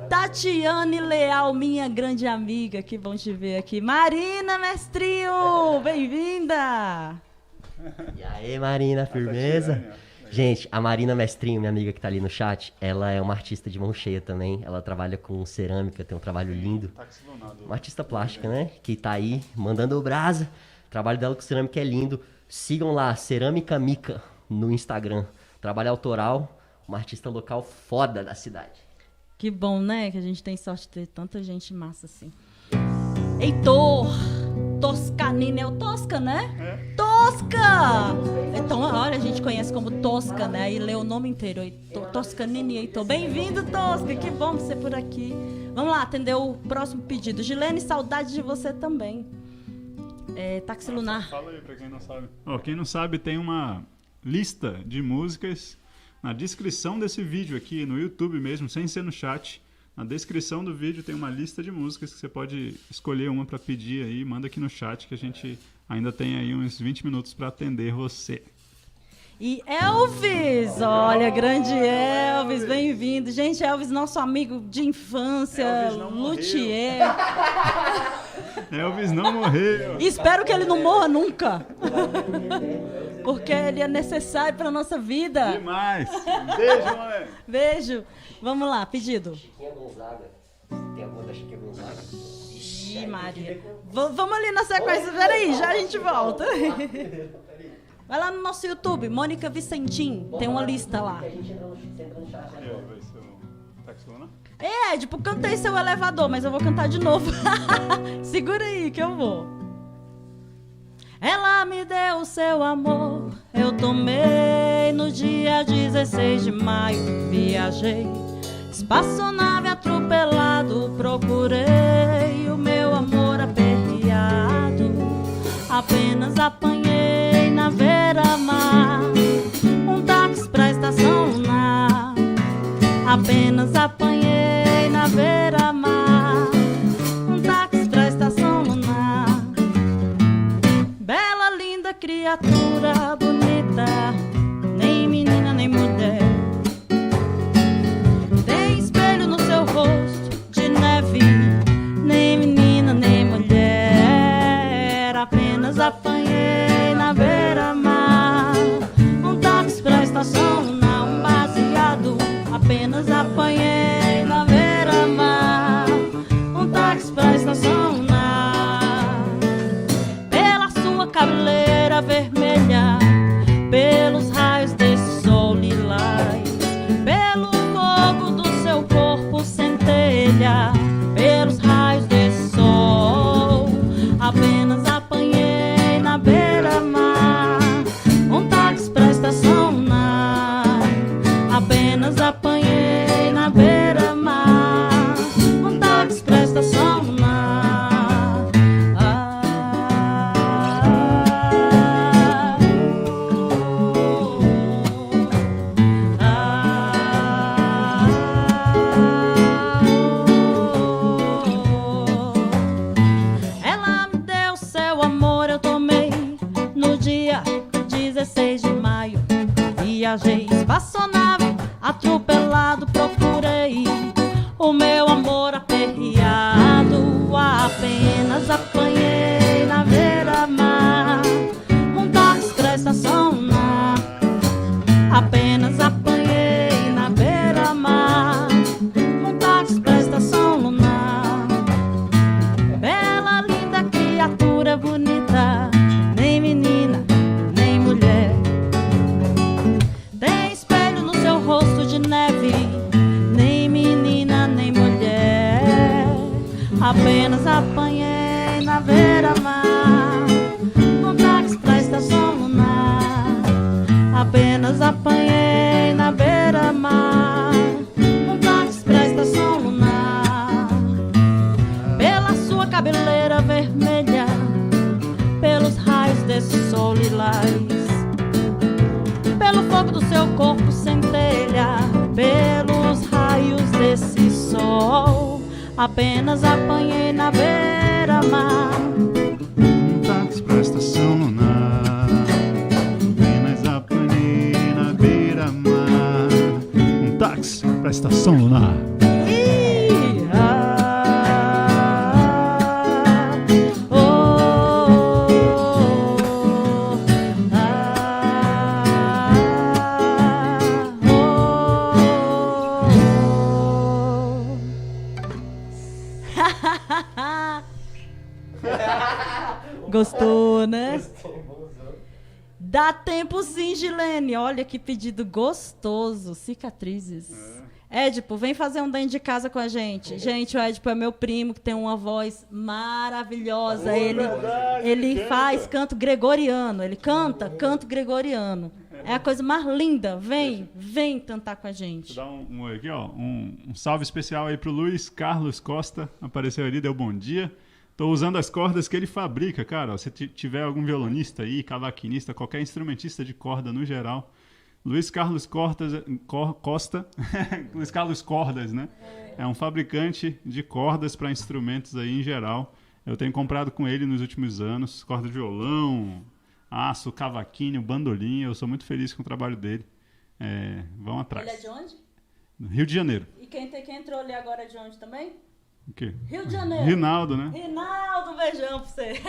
Tatiane Leal, minha grande amiga, que bom te ver aqui. Marina Mestrinho, bem-vinda! E aí, Marina, firmeza? Gente, a Marina Mestrinho, minha amiga que tá ali no chat, ela é uma artista de mão cheia também. Ela trabalha com cerâmica, tem um trabalho lindo. Uma artista plástica, né? Que tá aí, mandando o brasa. O trabalho dela com cerâmica é lindo. Sigam lá, Cerâmica Mica, no Instagram. Trabalho autoral, uma artista local foda da cidade. Que bom, né? Que a gente tem sorte de ter tanta gente massa assim. Heitor Toscanini, é o Tosca, né? É. Tosca! Então, olha, a gente conhece como Tosca, né? Aí lê o nome inteiro. Heitor, Toscanini, Heitor. Bem-vindo, Tosca. Que bom você por aqui. Vamos lá, atender o próximo pedido. Gilene, saudade de você também. Táxi Lunar. Fala aí pra quem não sabe. Quem não sabe, tem uma lista de músicas na descrição desse vídeo aqui, no YouTube mesmo, sem ser no chat. Na descrição do vídeo tem uma lista de músicas que você pode escolher uma para pedir aí. Manda aqui no chat que a gente ainda tem aí uns 20 minutos para atender você. E Elvis, olha, grande Elvis, bem-vindo. Gente, Elvis, nosso amigo de infância, luthier. Elvis não morreu. Espero que ele não morra nunca. Porque ele é necessário para nossa vida. Demais. Beijo, mãe. Beijo. Vamos lá, pedido. Chiquinha Gonzaga. Tem alguma da Chiquinha Gonzaga? Ih, Maria. Vamos ali na sequência. Peraí, já a gente volta. Vai lá no nosso YouTube, Mônica Vicentim. Tem uma lista lá. Vai ser o Táxi Lunar? Tipo, cantei Seu Elevador, mas eu vou cantar de novo. Segura aí que eu vou. Ela me deu o seu amor, eu tomei no dia 16 de maio. Viajei, espaçonave atropelado, procurei o meu amor aperreado. Apenas apanhei na beira-mar um táxi pra estação lunar. Apenas apanhei na beira-mar um táxi pra estação lunar. Bela, linda criatura, bonita, nem menina nem mulher. Tem espelho no seu rosto de neve, nem menina nem mulher. Apenas apanhei na beira-mar um táxi pra estação lunar, um baseado. Apenas apanhei na beira-mar um táxi pra estação lunar. Pela sua cabeleira vermelha, pelos raios desse sol lilás, pelo fogo do seu corpo centelha, pelos raios desse sol. Apenas apanhei na beira-mar um táxi pra estação lunar. Apenas apanhei na beira-mar um táxi pra estação lunar. Ela me deu seu amor, eu tomei no dia 16 de maio. Viajei, espaçonave atropelado, procurei o meu amor aperreado. Apenas apanhei na beira-mar um táxi pra estação lunar. Apenas apanhei na beira-mar um táxi pra estação lunar. Bela, linda criatura, bonita, nem menina nem mulher. Tem espelho no seu rosto de neve, nem menina nem mulher. Apenas apanhei na beira-mar um táxi pra estação lunar. Apenas apanhei na beira-mar um táxi pra estação lunar. Pela sua cabeleira vermelha, pelos raios desse sol lilás, pelo fogo do seu corpo centelha, pelos raios desse sol. Apenas apanhei na beira-mar Um táxi pra estação lunar. Apenas apanhei na beira-mar. Um táxi pra estação lunar. Gostou, né? Dá tempo sim, Gilene. Olha que pedido gostoso. Cicatrizes. Édipo, vem fazer um dentro de casa com a gente. Gente, o Édipo é meu primo, que tem uma voz maravilhosa. Ele faz canto gregoriano. Ele canta canto gregoriano. É a coisa mais linda. Vem cantar com a gente. Vou dar um aqui, ó. Um salve especial aí pro Luiz Carlos Costa. Apareceu ali, deu bom dia. Tô usando as cordas que ele fabrica, cara. Ó, se tiver algum violonista aí, cavaquinista, qualquer instrumentista de corda no geral, Luiz Carlos Costa, Luiz Carlos Cordas, né? É um fabricante de cordas para instrumentos aí em geral. Eu tenho comprado com ele nos últimos anos, corda de violão, aço, cavaquinho, bandolim. Eu sou muito feliz com o trabalho dele. Vão atrás. Ele é de onde? Rio de Janeiro. E quem entrou ali agora é de onde também? O quê? Rio de Janeiro. Rinaldo, né? Rinaldo, beijão pra você.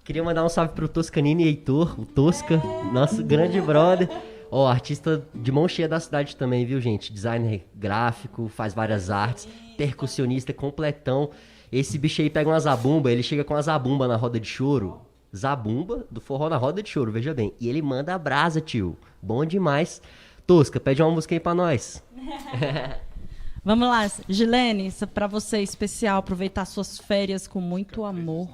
Queria mandar um salve pro Toscanini e Heitor, o Tosca, nosso grande brother. Ó, artista de mão cheia da cidade também, viu, gente? Designer gráfico, faz várias artes, percussionista completão. Esse bicho aí pega uma zabumba, ele chega com uma zabumba na roda de choro. Zabumba do forró na roda de choro, veja bem. E ele manda a brasa, tio. Bom demais. Tosca, pede uma música aí pra nós. Vamos lá, Gilene, isso é pra você especial, aproveitar suas férias com muito amor.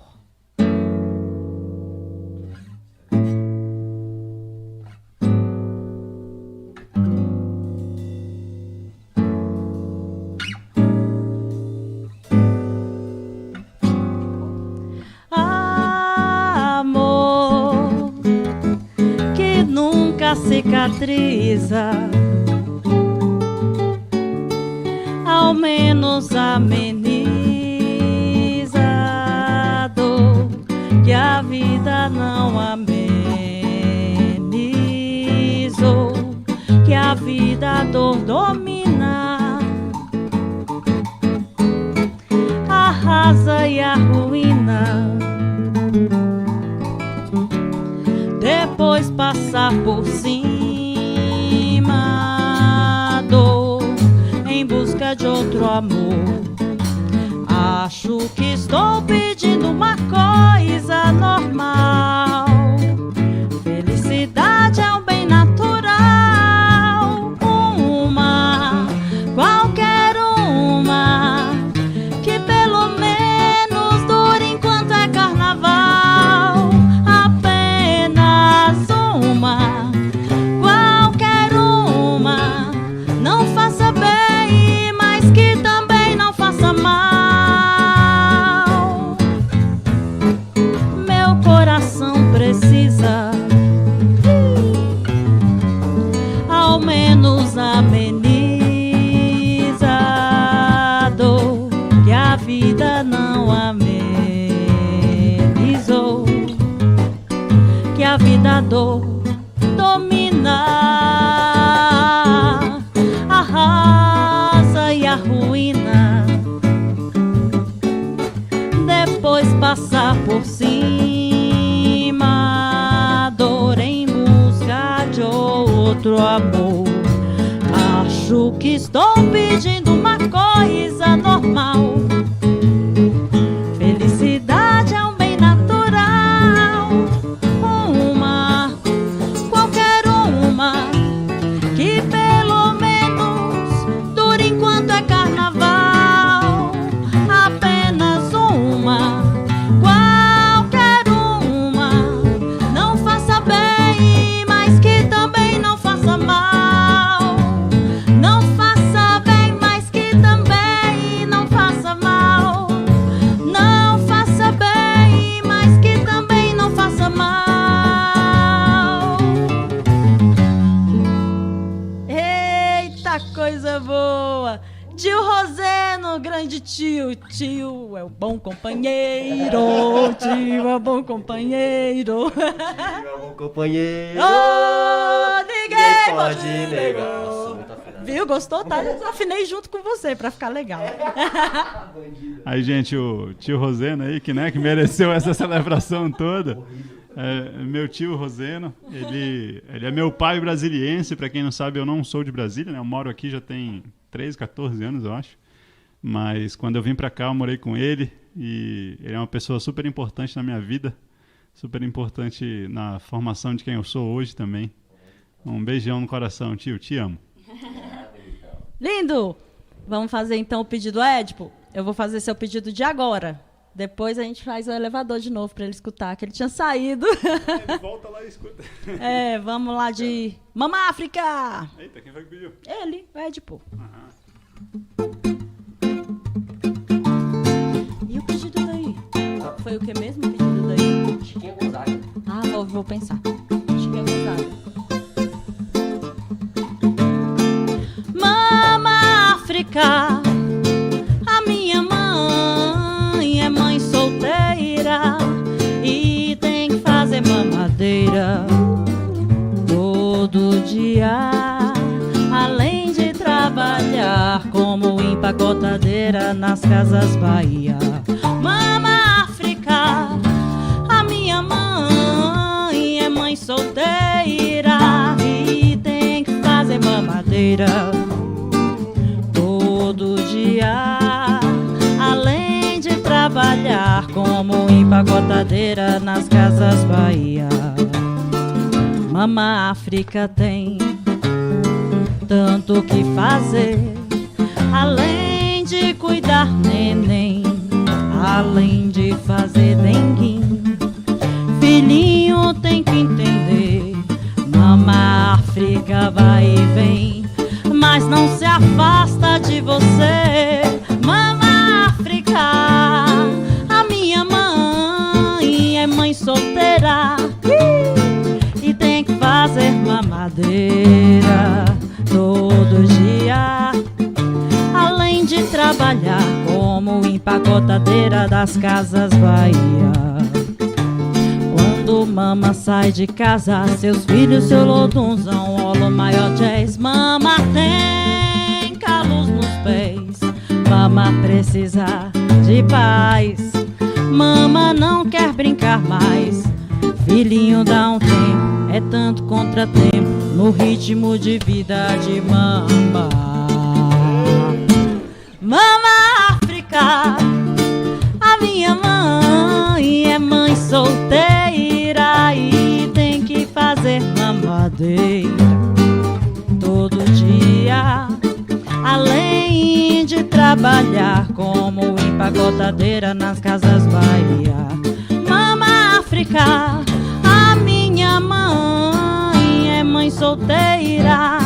Amor que nunca cicatriza, ao menos ameniza a dor que a vida não amenizou, que a vida a dor domina, arrasa e arruína, depois passar por cima a dor em busca de outro amor. Acho que estou pedindo uma coisa normal. Felicidade é um bem natural. Uma, qualquer uma, que pelo menos dure enquanto é carnaval. Apenas uma, qualquer uma, não faça bem, mas que também não faça mal. Meu coração precisa, ao menos ameniza a dor que a vida não amenizou, que a vida a dor domina, arrasa e arruína, depois passar por cima a dor em busca de outro amor. Acho que estou pedindo uma coisa normal. Felicidade é um bem natural. Uma, qualquer uma, que pelo menos dure enquanto é carnaval. Apenas uma, qualquer uma, não faça bem, mas que também não faça mal. Não faça bem, mas que também não faça mal. Não faça bem, mas que também não faça mal. Eita, coisa boa! Tio Roseno, grande tio. Tio é o bom companheiro. Tio é o bom companheiro. Meu bom companheiro. Oh, ninguém pode Nossa, negar. muito afinado. Viu? Gostou? Tá? Eu afinei junto com você pra ficar legal. Aí, gente, o tio Roseno aí, que mereceu essa celebração toda. Meu tio Roseno, ele é meu pai brasiliense. Pra quem não sabe, eu não sou de Brasília, né? Eu moro aqui já tem 13, 14 anos, eu acho. Mas quando eu vim pra cá, eu morei com ele. E ele é uma pessoa super importante na minha vida. Super importante na formação de quem eu sou hoje também. Um beijão no coração, tio. Te amo. Lindo! Vamos fazer então o pedido, Édipo. Eu vou fazer seu pedido de agora. Depois a gente faz o elevador de novo pra ele escutar, que ele tinha saído. Ele volta lá e escuta. Vamos lá de Mama África! Eita, quem foi que pediu? Ele, o Édipo. E o pedido daí? Foi o que mesmo o pedido daí? Chiquinha Gonzaga. Ah, vou pensar. Chiquinha Gonzaga. Mama África, a minha mãe é mãe solteira e tem que fazer mamadeira todo dia, além de trabalhar como empacotadeira nas Casas Bahia. Mama África, a minha mãe é mãe solteira e tem que fazer mamadeira todo dia, além de trabalhar como empacotadeira nas Casas Bahia. Mama África tem tanto o que fazer, além de cuidar neném, além de fazer denguinho. Filhinho tem que entender, mama África vai e vem, mas não se afasta de você, mama África. A minha mãe é mãe solteira e tem que fazer mamadeira todo dia, além de trabalhar como empacotadeira das Casas Bahia. Quando mama sai de casa, seus filhos, seu lodunzão, olo maior jazz. Mama tem calos nos pés, mama precisa de paz, mama não quer brincar mais. Filhinho dá um tempo, é tanto contratempo no ritmo de vida de mama. Mama África, a minha mãe é mãe solteira e tem que fazer mamadeira todo dia, além de trabalhar como empacotadeira nas Casas Bahia. Mama África, a minha mãe é mãe solteira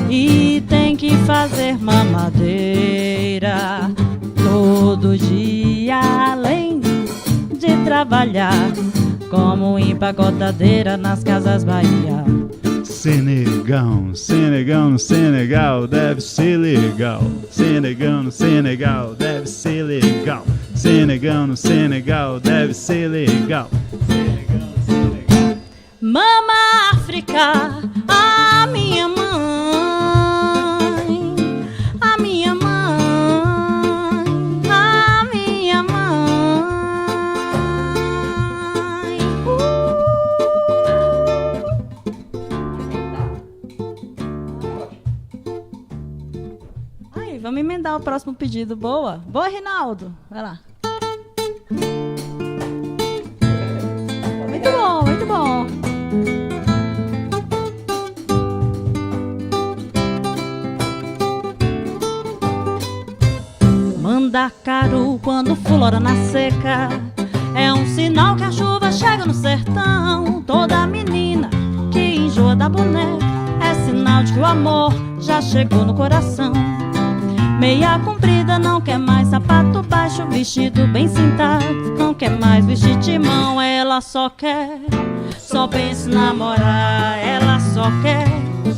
e tem que fazer mamadeira todo dia, além de trabalhar como empacotadeira nas Casas Bahia. Senegão, Senegão no Senegal, deve ser legal. Senegão no Senegal, deve ser legal. Senegão no Senegal, deve ser legal. Mama África, a minha mãe, a minha mãe, a minha mãe. Aí, vamos emendar o próximo pedido. Boa, boa, Rinaldo. Vai lá. Muito bom, muito bom. Mandacaru quando flora na seca é um sinal que a chuva chega no sertão. Toda menina que enjoa da boneca é sinal de que o amor já chegou no coração. Meia comprida não quer mais sapato baixo, vestido bem cintado não quer mais vestir de mão. Ela só quer, só pensa em namorar. Ela só quer,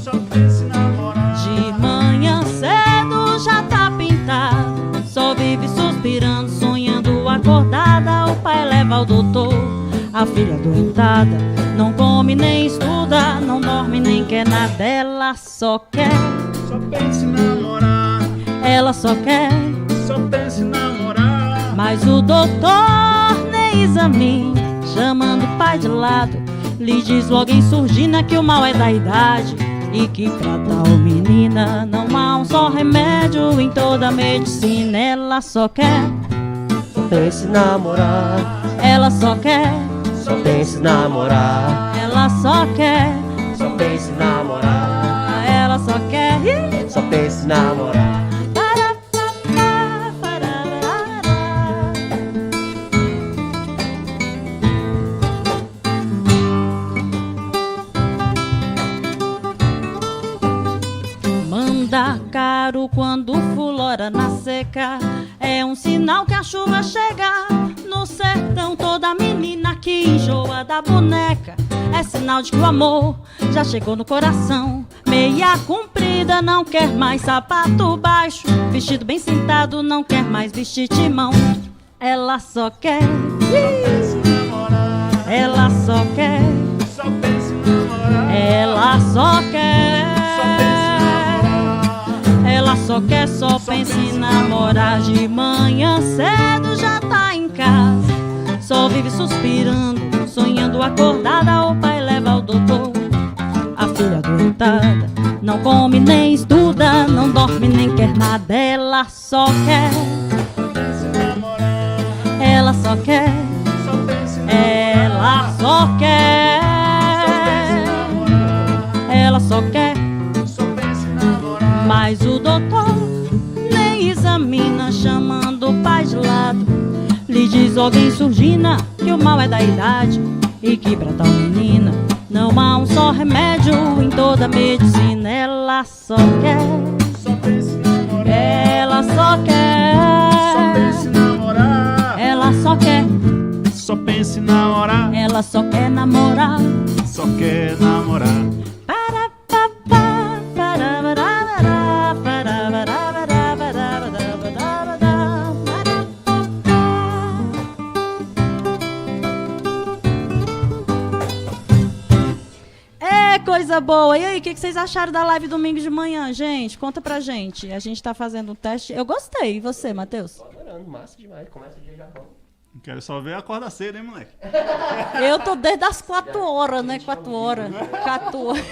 Só pensa em namorar. de manhã cedo já tá pintado, só vive suspirando, sonhando acordada. O pai leva ao doutor, a filha doentada não come nem estuda, não dorme nem quer nada. Ela só quer, Só pensa em namorar. ela só quer, Só pensa em namorar. mas o doutor nem examina, chamando o pai de lado, lhe diz logo em surdina que o mal é da idade e que pra tal menina não há um só remédio em toda a medicina. Ela só quer, Só pensa em namorar. ela só quer, Só pensa em namorar. ela só quer, Só pensa em namorar. ela só quer. Só pensa em namorar. Mandacaru quando fulora na seca é um sinal que a chuva chega no sertão. Toda menina que enjoa da boneca é sinal de que o amor já chegou no coração. Meia comprida não quer mais sapato baixo, vestido bem cintado não quer mais vestir de mão. Ela só quer, ela só quer, Só pensa em namorar. ela só quer, ela só quer, só pensa em namorar. De manhã cedo já tá em casa, só vive suspirando, sonhando acordada. O pai leva ao doutor, a filha doentada não come nem estuda, não dorme nem quer nada. Ela só quer, ela só quer, Só pensa em ela só quer, ela só quer, Só pensa em namorar. mas o doutor nem diz alguém surdina que o mal é da idade e que pra tal menina não há um só remédio em toda a medicina. Ela só quer, Só pensa em namorar. ela só Só pensa em quer, namorar. ela só quer, Só pensa em namorar. ela só quer namorar. Só quer namorar. Para, pa, pa, para, para, para, para, para, para, para, para, é coisa boa. E aí, o que vocês acharam da live domingo de manhã, gente? Conta pra gente. A gente tá fazendo um teste. Eu gostei. E você, Matheus? Tô adorando, massa demais. Começa o dia já bom. Quero só ver a corda cedo, hein, moleque? Eu tô desde as 4 horas, né? 4 horas. 4 horas.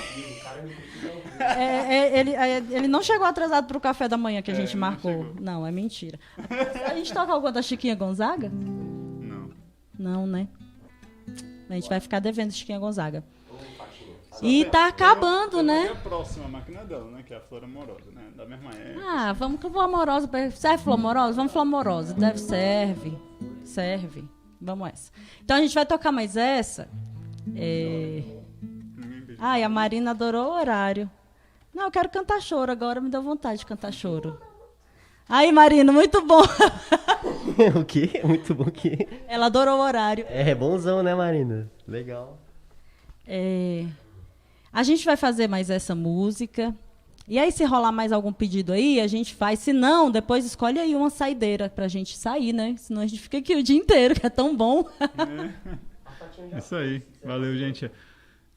Ele não chegou atrasado pro café da manhã que a gente marcou. Não, é mentira. A gente toca alguma da Chiquinha Gonzaga? Não. Não, né? A gente vai ficar devendo Chiquinha Gonzaga. E tá acabando, né? A próxima máquina dela, né? Que é a Flor Amorosa, né? Da mesma época. Ah, vamos com Flor Amorosa. Serve Flor Amorosa? Vamos Flor Amorosa. Serve. Vamos essa. Então a gente vai tocar mais essa. Ai, a Marina adorou o horário. Não, eu quero cantar choro agora. Me deu vontade de cantar choro. Aí, Marina, muito bom. O quê? Muito bom que... Ela adorou o horário. É bonzão, né, Marina? Legal. A gente vai fazer mais essa música. E aí, se rolar mais algum pedido aí, a gente faz. Se não, depois escolhe aí uma saideira pra gente sair, né? Senão a gente fica aqui o dia inteiro, que é tão bom. Isso aí. Valeu, gente.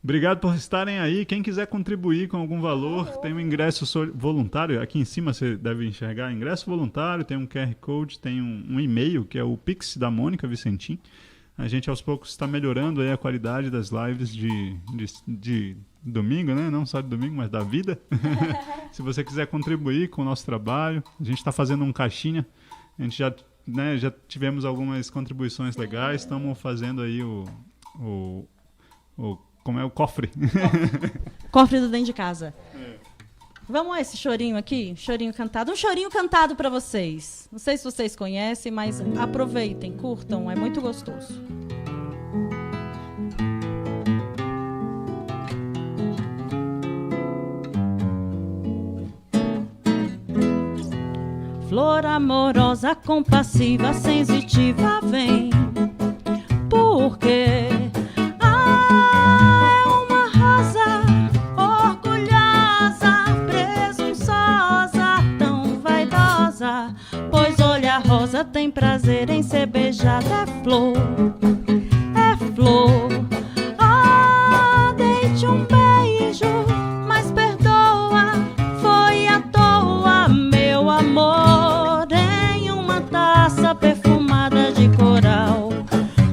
Obrigado por estarem aí. Quem quiser contribuir com algum valor, tem um ingresso voluntário. Aqui em cima você deve enxergar ingresso voluntário, tem um QR Code, tem um e-mail, que é o Pix da Mônica Vicentim. A gente, aos poucos, está melhorando aí a qualidade das lives de domingo, né? Não só de domingo, mas da vida. Se você quiser contribuir com o nosso trabalho, a gente está fazendo um caixinha. A gente já tivemos algumas contribuições legais. Estamos fazendo aí como é o cofre. Cofre do dentro de casa. Vamos a esse chorinho aqui? Chorinho cantado. Um chorinho cantado para vocês. Não sei se vocês conhecem, mas aproveitem, curtam. É muito gostoso. Flor amorosa, compassiva, sensitiva, vem. Porque é uma rosa orgulhosa, presunçosa, tão vaidosa. Pois olha, a rosa tem prazer em ser beijada. É flor, é flor. Ah, deite um beijo, mas perdoa, foi à toa, meu amor. Em uma taça perfumada de coral,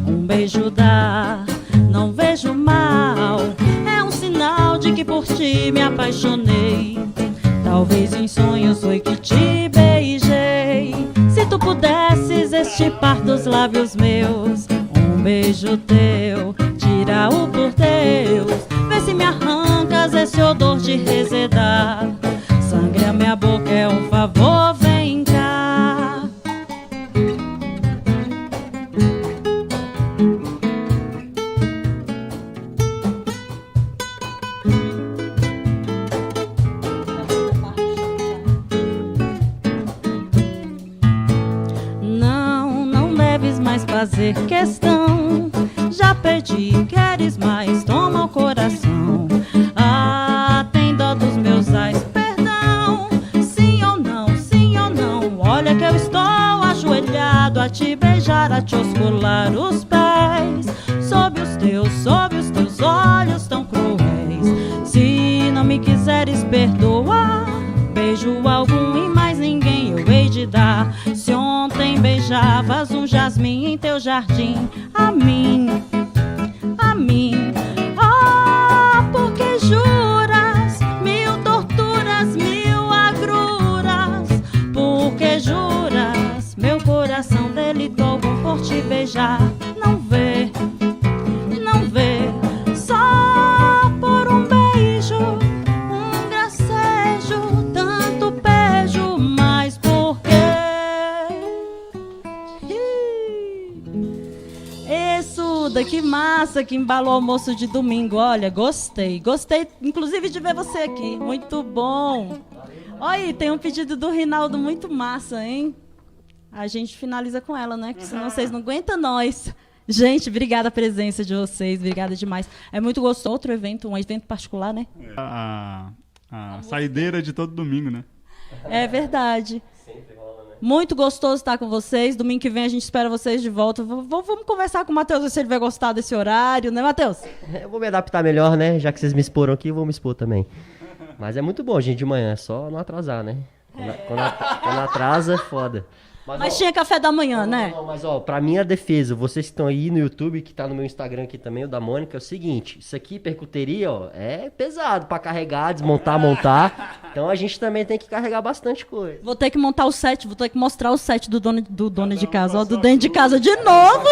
um beijo dá, não vejo mal. É um sinal de que por ti me apaixonei. Talvez em sonhos foi que te beijei. Se tu pudesses estipar dos lábios meus um beijo teu, tira-o por Deus. Vê se me arrancas esse odor de resedar. Sangre a minha boca, é um favor, vem cá. Não deves mais fazer questão. Já pedi, queres mais? Toma o coração. Ah, tem dó dos meus ais, perdão. Sim ou não, sim ou não. Olha que eu estou ajoelhado a te beijar, a te oscular os pés. Sob os teus olhos tão cruéis. Se não me quiseres perdoar, beijo algum e mais ninguém eu hei de dar. Se ontem beijavas um jasmim em teu jardim, a mim, ah, porque juras mil torturas, mil agruras. Porque juras, meu coração delitou por te beijar. Não vê, só por um beijo, um gracejo, tanto beijo, mas por quê? Suda, que massa que embalou o almoço de domingo. Olha, gostei. Gostei, inclusive, de ver você aqui. Muito bom. Olha aí, tem um pedido do Rinaldo muito massa, hein? A gente finaliza com ela, né? Porque senão vocês não aguentam nós. Gente, obrigada a presença de vocês. Obrigada demais. É muito gostoso. Outro evento, um evento particular, né? A saideira de todo domingo, né? É verdade. Sempre rola, né? Muito gostoso estar com vocês. Domingo que vem a gente espera vocês de volta. Vamos conversar com o Matheus se ele vai gostar desse horário, né, Matheus? Eu vou me adaptar melhor, né? Já que vocês me exporam aqui, eu vou me expor também. Mas é muito bom, gente, de manhã. É só não atrasar, né? Quando atrasa, é foda. Mas ó, tinha café da manhã, né? Não, mas ó, pra minha defesa, vocês que estão aí no YouTube, que tá no meu Instagram aqui também, o da Mônica, é o seguinte, isso aqui, percuteria, ó, é pesado pra carregar, desmontar, montar. Então a gente também tem que carregar bastante coisa. Vou ter que montar o set, vou ter que mostrar o set do dono de casa, ó, do dentro de casa de novo.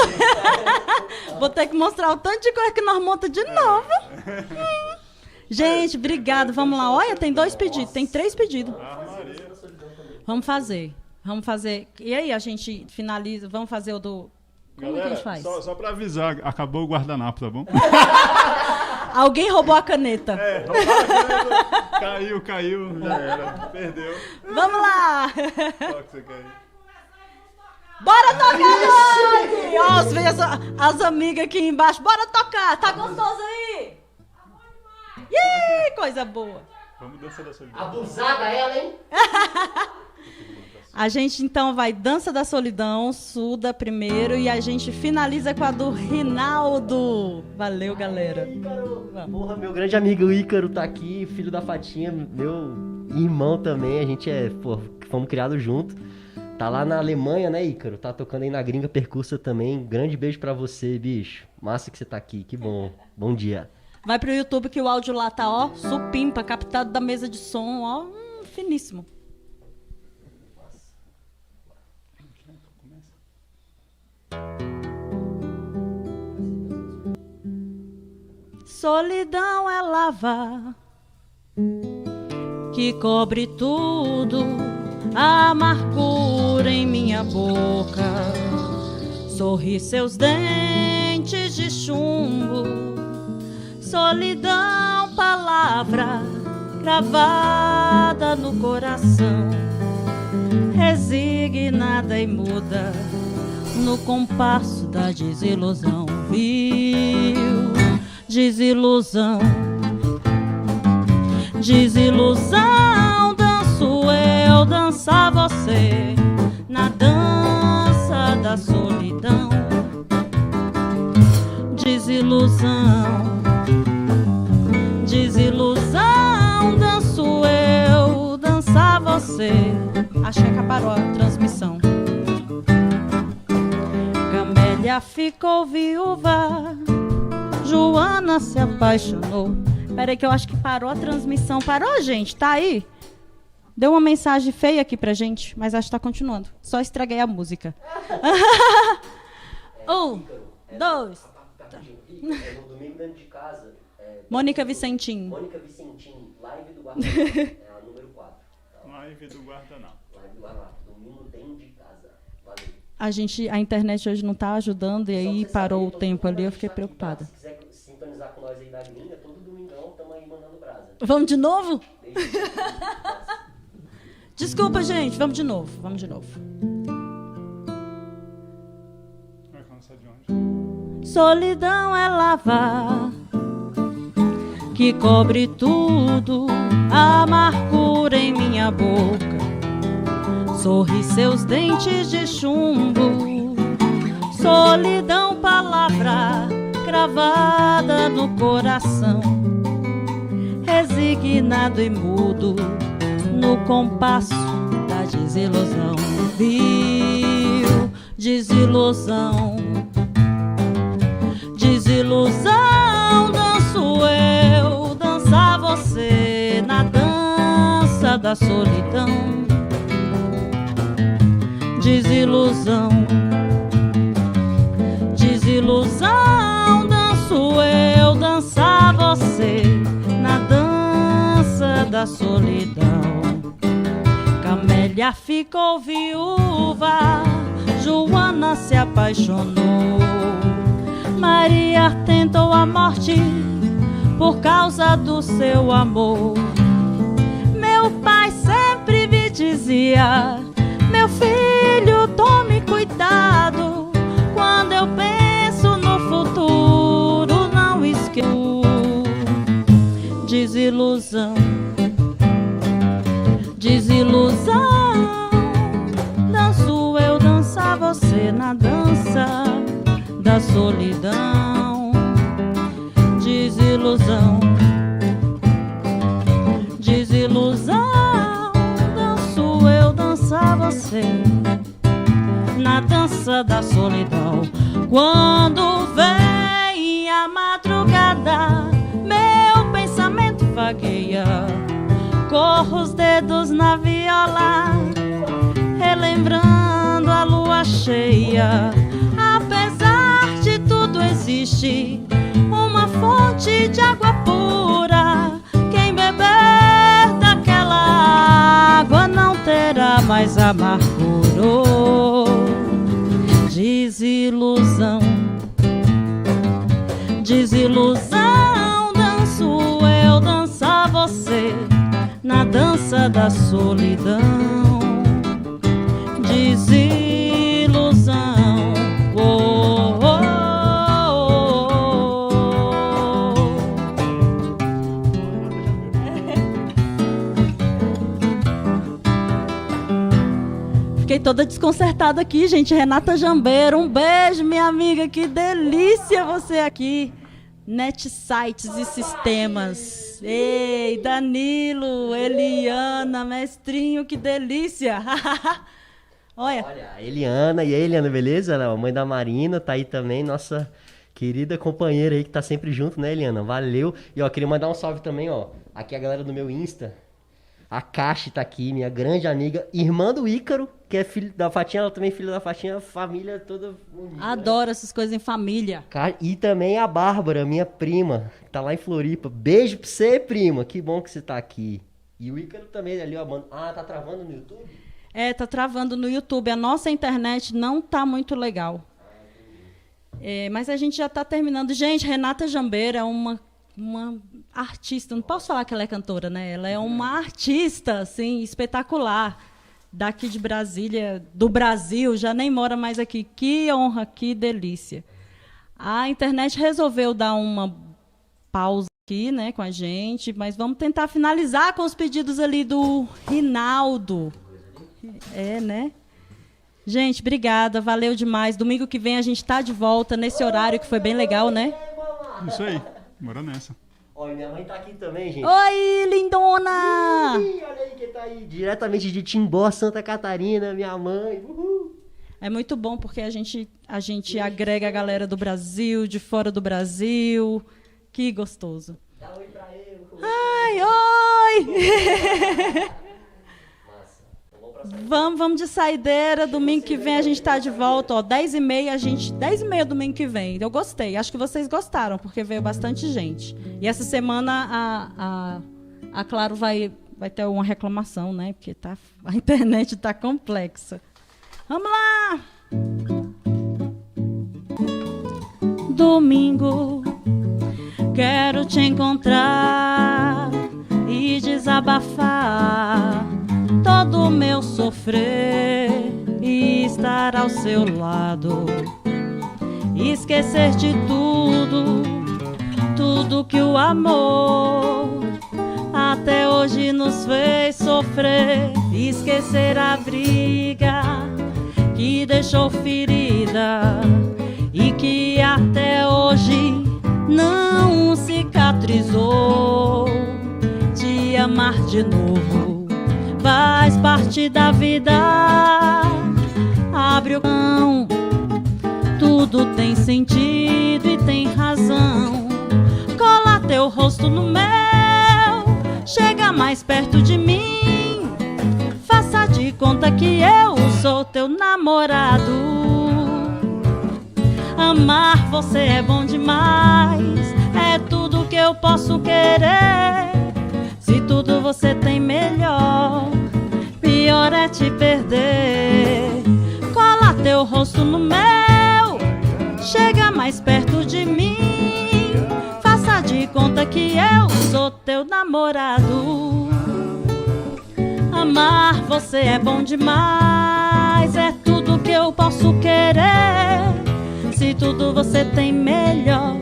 Vou ter que mostrar o tanto de coisa que nós montamos de novo. Gente, obrigado, vamos lá. Olha, tem 2 pedidos, tem 3 pedidos. Vamos fazer. E aí, a gente finaliza, vamos fazer o do... Como que a gente faz? Só pra avisar, acabou o guardanapo, tá bom? Alguém roubou a caneta. Caiu, já era, perdeu. Vamos lá. Qual que você quer ir? Bora tocar, Dani! Ó, as amigas aqui embaixo, bora tocar, tá gostoso aí? Ih, coisa boa. Vamos dançar da solidão. Abusada ela, hein? A gente então vai Dança da Solidão, Suda primeiro, e a gente finaliza com a do Rinaldo. Valeu, galera. Porra, meu grande amigo Ícaro tá aqui, filho da Fatinha, meu irmão também, a gente fomos criados juntos. Tá lá na Alemanha, né, Ícaro? Tá tocando aí na Gringa Percussa também. Grande beijo pra você, bicho. Massa que você tá aqui, que bom. Bom dia. Vai pro YouTube que o áudio lá tá, ó, supimpa, captado da mesa de som, ó, finíssimo. Solidão é lava que cobre tudo, a amargura em minha boca, sorri seus dentes de chumbo. Solidão, palavra gravada no coração, resignada e muda no compasso da desilusão. Viu? Desilusão, desilusão, danço eu, dança você, na dança da solidão. Desilusão, desilusão, danço eu, dança você. Acho que acabaram a transmissão. Camélia ficou viúva, Joana se apaixonou. Peraí que eu acho que parou a transmissão. Parou, gente? Tá aí? Deu uma mensagem feia aqui pra gente, mas acho que tá continuando. Só estraguei a música. 1, 2. No domingo dentro de casa. Mônica Vicentim. Mônica Vicentim, live do Guardanapo. É a número 4. Live do guardanapo. Live do Guardanapo. Domingo dentro de casa. Valeu. A internet hoje não tá ajudando e aí parou o tempo ali, eu fiquei preocupada. Se quiser sintonizar com nós aí da gringa, todo domingão estamos aí mandando brasa. Vamos de novo? Desculpa, gente. Vamos de novo. Vai começar de onde? Solidão é lava que cobre tudo, a amargura em minha boca, sorri seus dentes de chumbo. Solidão, palavra cravada no coração, resignado e mudo no compasso da desilusão. Viu? Desilusão, desilusão, danço eu, dança você, na dança da solidão. Desilusão, desilusão, danço eu, dança você, na dança da solidão. Camélia ficou viúva, Joana se apaixonou, Maria familiar tentou a morte por causa do seu amor. Meu pai sempre me dizia: meu filho, tome cuidado. Quando eu penso no futuro, não esqueço. Desilusão, desilusão. Danço eu, dançar você na dança da solidão. Desilusão, desilusão. Danço eu, dançar você na dança da solidão. Quando vem a madrugada, meu pensamento vagueia, corro os dedos na viola, relembrando a lua cheia. Apesar de tudo, existe uma fonte de água pura. Quem beber daquela água não terá mais amargura. Desilusão, desilusão. Danço eu, dançar você na dança da solidão. Desilusão. Oh, oh, oh. Fiquei toda desconcertada aqui, gente. Renata Jambeiro, um beijo, minha amiga. Que delícia você aqui. Net Sites e Sistemas. Ei, Danilo, Eliana, mestrinho, que delícia. Olha, a Eliana, e aí, Eliana, beleza? A mãe da Marina tá aí também, nossa querida companheira aí que tá sempre junto, né, Eliana? Valeu. E ó, queria mandar um salve também, ó. Aqui a galera do meu Insta. A Kashi tá aqui, minha grande amiga, irmã do Ícaro, que é filho da Fatinha, ela também é filha da Fatinha, família toda unida. adoro essas coisas em família. E também a Bárbara, minha prima, que tá lá em Floripa. Beijo pra você, prima. Que bom que você tá aqui. E o Ícaro também ali, ó. Ah, tá travando no YouTube? É, tá travando no YouTube. A nossa internet não tá muito legal. É, mas a gente já tá terminando. Gente, Renata Jambeiro é uma artista. Não posso falar que ela é cantora, né? Ela é uma artista, assim, espetacular. Daqui de Brasília, do Brasil, já nem mora mais aqui. Que honra, que delícia. A internet resolveu dar uma pausa aqui, né, com a gente, mas vamos tentar finalizar com os pedidos ali do Rinaldo. É, né? Gente, obrigada, valeu demais. Domingo que vem a gente está de volta nesse horário que foi bem legal, né? Isso aí, bora nessa. Olha, minha mãe tá aqui também, gente. Oi, lindona! Ih, olha aí quem tá aí, diretamente de Timbó, Santa Catarina, minha mãe. Uhul. É muito bom porque a gente agrega a galera do Brasil, de fora do Brasil. Que gostoso. Dá oi pra ele. Ai, oi! Vamos de saideira. Domingo que vem a gente tá de volta, ó, 10h30, 10h30 domingo que vem. Eu gostei, acho que vocês gostaram, porque veio bastante gente. E essa semana a Claro vai ter uma reclamação, né? Porque a internet tá complexa. Vamos lá! Domingo, quero te encontrar e desabafar todo o meu sofrer e estar ao seu lado, esquecer de tudo que o amor até hoje nos fez sofrer, esquecer a briga que deixou ferida e que até hoje não cicatrizou. Te amar de novo faz parte da vida. Abre o cão, tudo tem sentido e tem razão. Cola teu rosto no meu, chega mais perto de mim. Faça de conta que eu sou teu namorado. Amar você é bom demais, é tudo que eu posso querer. Se tudo você tem melhor, pior é te perder. Cola teu rosto no meu, chega mais perto de mim. Faça de conta que eu sou teu namorado. Amar você é bom demais, é tudo que eu posso querer. Se tudo você tem melhor,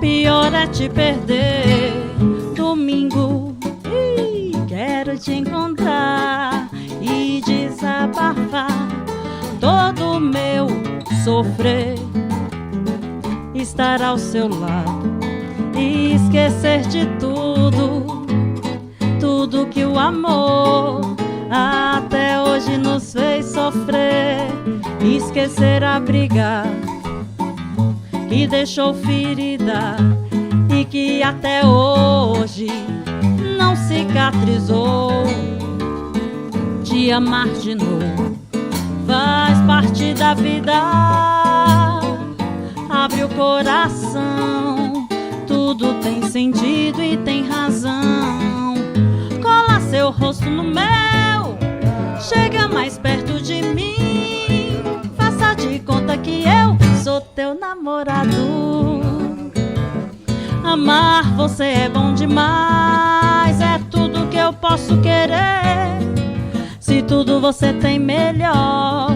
pior é te perder. Domingo, quero te encontrar e desabafar todo o meu sofrer. Estar ao seu lado e esquecer de tudo, tudo que o amor até hoje nos fez sofrer. Esquecer a briga que deixou ferida e que até hoje não cicatrizou. Te amar de novo faz parte da vida. Abre o coração, tudo tem sentido e tem razão. Cola seu rosto no meu, chega mais perto de mim. Faça de conta que eu sou teu namorado. Amar você é bom demais, é tudo que eu posso querer. Se tudo você tem melhor,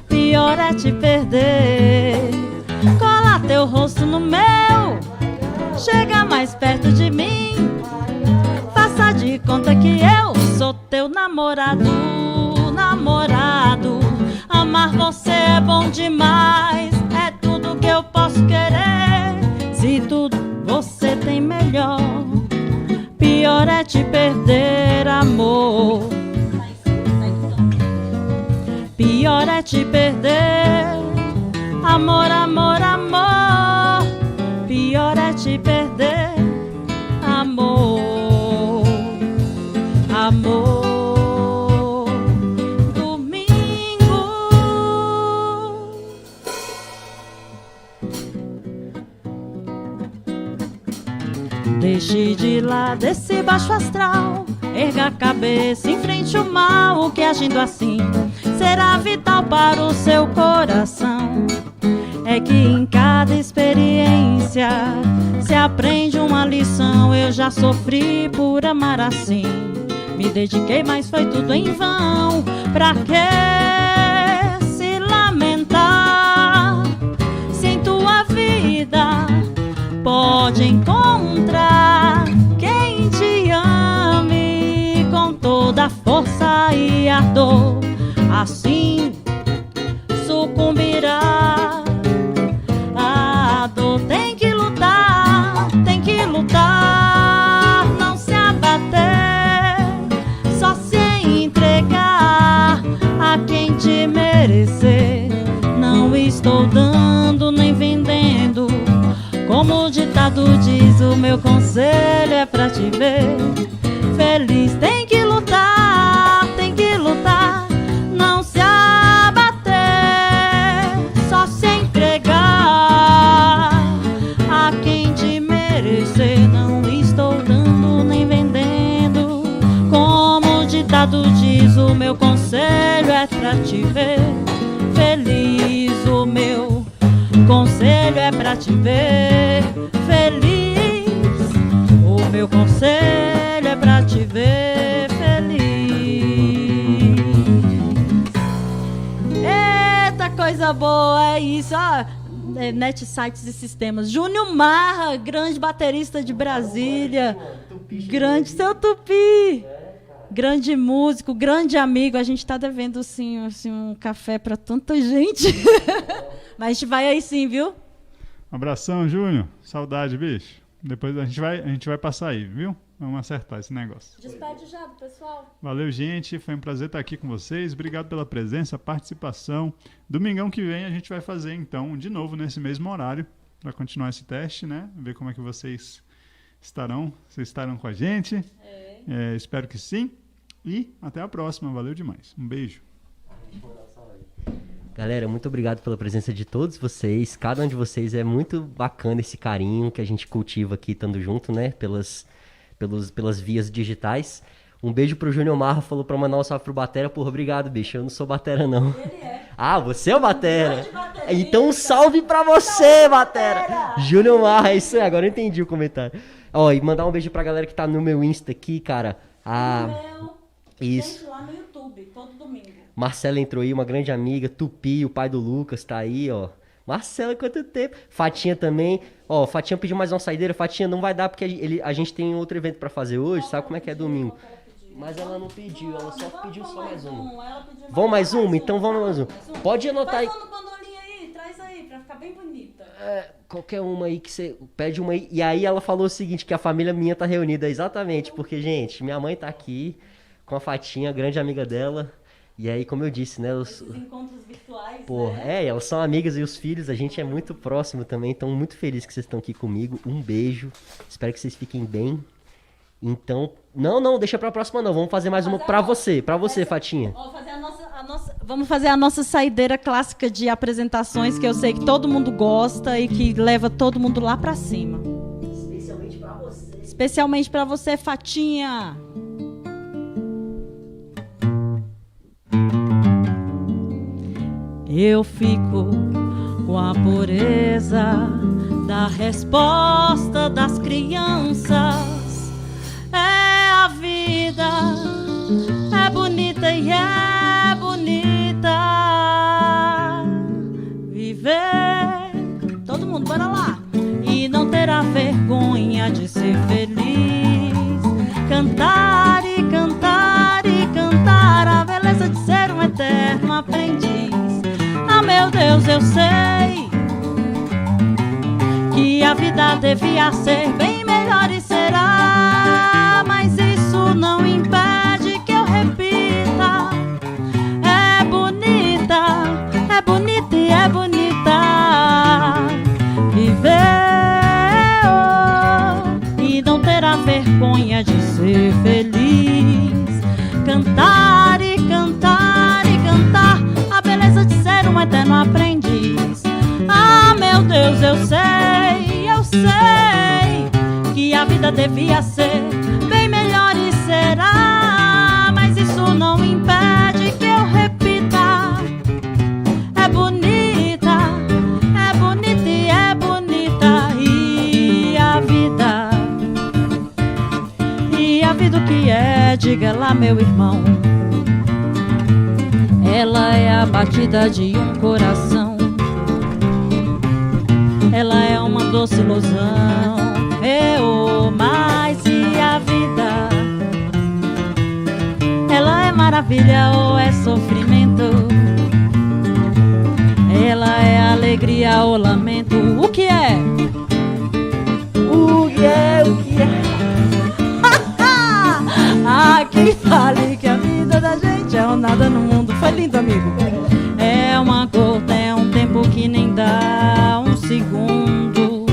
pior é te perder. Cola teu rosto no meu, chega mais perto de mim. Faça de conta que eu sou teu namorado. Namorado, amar você é bom demais, é tudo que eu posso querer. Se tudo você tem melhor, pior é te perder, amor. Pior é te perder, amor, amor, amor. Pior é te perder, amor, amor. Domingo. Deixe de lado esse baixo astral, erga a cabeça, enfrente o mal, o que agindo assim será vital para o seu coração. É que em cada experiência se aprende uma lição. Eu já sofri por amar assim, me dediquei, mas foi tudo em vão. Pra que se lamentar? Se em tua vida pode encontrar quem te ame com toda a força e ardor. Assim sucumbirá a dor. Tem que lutar, não se abater, só se entregar a quem te merecer. Não estou dando nem vendendo, como o ditado diz, o meu conselho é pra te ver feliz. Tem que lutar, não se abater, só se entregar a quem te merecer. Não estou dando nem vendendo, como o ditado diz, o meu conselho é pra te ver feliz. O meu conselho é pra te ver feliz. O meu conselho é pra te ver feliz. Eita, coisa boa, é isso, ó. Net Sites e Sistemas. Júnior Marra, grande baterista de Brasília. Grande seu Tupi. Grande músico, grande amigo. A gente tá devendo assim um café pra tanta gente. Mas a gente vai aí sim, viu? Um abração, Júnior. Saudade, bicho. Depois a gente vai passar aí, viu? Vamos acertar esse negócio. Despede já do pessoal. Valeu, gente. Foi um prazer estar aqui com vocês. Obrigado pela presença, participação. Domingão que vem a gente vai fazer, então, de novo nesse mesmo horário, para continuar esse teste, né? Ver como é que vocês estarão. Vocês estarão com a gente. Espero que sim. E até a próxima. Valeu demais. Um beijo. Galera, muito obrigado pela presença de todos vocês. Cada um de vocês é muito bacana esse carinho que a gente cultiva aqui, estando junto, né? Pelas vias digitais. Um beijo pro Júnior Marra, falou pra mandar um salve pro Batera. Porra, obrigado, bicho. Eu não sou Batera, não. Ele é. Ah, você é o Batera? grande baterista. Então um salve pra você, Batera. Júnior Marra, é isso aí. Agora eu entendi o comentário. Ó, e mandar um beijo pra galera que tá no meu Insta aqui, cara. Isso. Gente, lá no YouTube, todo domingo. Marcela entrou aí, uma grande amiga. Tupi, o pai do Lucas, tá aí, ó. Marcela, quanto tempo. Fatinha também. Ó, Fatinha pediu mais uma saideira. Fatinha não vai dar porque a gente tem outro evento pra fazer hoje. Sabe como é que é domingo? Mas ela não pediu, ela só pediu só mais uma. Vamos mais uma? Então vamos mais uma. Pode anotar aí. Passa no bandolinha aí, traz aí, pra ficar bem bonita. Qualquer uma aí que você pede uma aí. E aí ela falou o seguinte, que a família minha tá reunida exatamente. Porque, gente, minha mãe tá aqui com a Fatinha, grande amiga dela. E aí, como eu disse, né? Esses encontros virtuais, Pô, né? elas são amigas e os filhos, a gente é muito próximo também. Então, muito feliz que vocês estão aqui comigo. Um beijo. Espero que vocês fiquem bem. Então, não, deixa pra próxima não. Vamos fazer mais uma pra você, Fatinha. Vamos fazer a nossa saideira clássica de apresentações, que eu sei que todo mundo gosta e que leva todo mundo lá pra cima. Especialmente pra você. Especialmente pra você, Fatinha. Eu fico com a pureza da resposta das crianças. É a vida, é bonita e é bonita viver. Todo mundo, bora lá. E não terá vergonha de ser feliz. Cantar e cantar e cantar a beleza de ser um eterno aprendiz. Ah, meu Deus, eu sei que a vida devia ser bem melhor e será, mas isso não impede que eu repita. É bonita e é bonita viver, e não terá vergonha de ser feliz. Cantar e cantar e cantar a beleza de ser um eterno aprendiz. Ah, meu Deus, eu sei que a vida devia ser bem melhor e será, mas isso não impede que eu repita. É bonita e é bonita e a vida o que é, diga lá, meu irmão. Ela é a batida de um coração, ela é uma doce ilusão. Mas e a vida? Ela é maravilha ou é sofrimento? Ela é alegria ou lamento? O que é? O que é? Ah, quem fale que a vida da gente é um nada no mundo. Foi lindo, amigo. É uma gota, é um tempo que nem dá um segundo.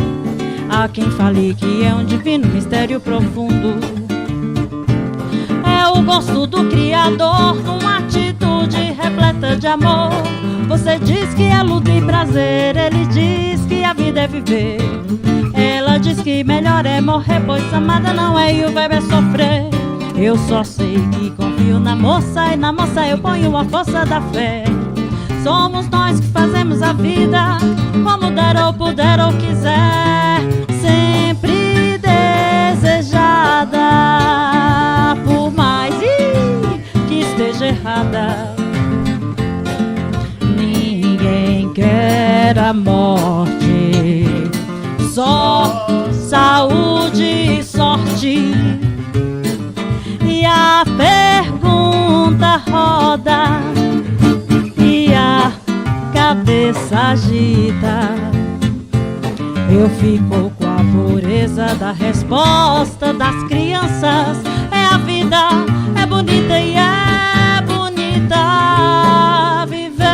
Há quem fale que é um divino mistério profundo. É o gosto do Criador numa atitude repleta de amor. Você diz que é luta e prazer, ele diz que a vida é viver. Ela diz que melhor é morrer, pois amada não é e o verbo é sofrer. Eu só sei que confio na moça e na moça eu ponho a força da fé. Somos nós que fazemos a vida como der ou puder ou quiser, sempre desejada, por mais que esteja errada. Ninguém quer a morte, só saúde e sorte. E a pergunta roda e a cabeça agita. Eu fico com a pureza da resposta das crianças. É a vida, é bonita e é bonita viver,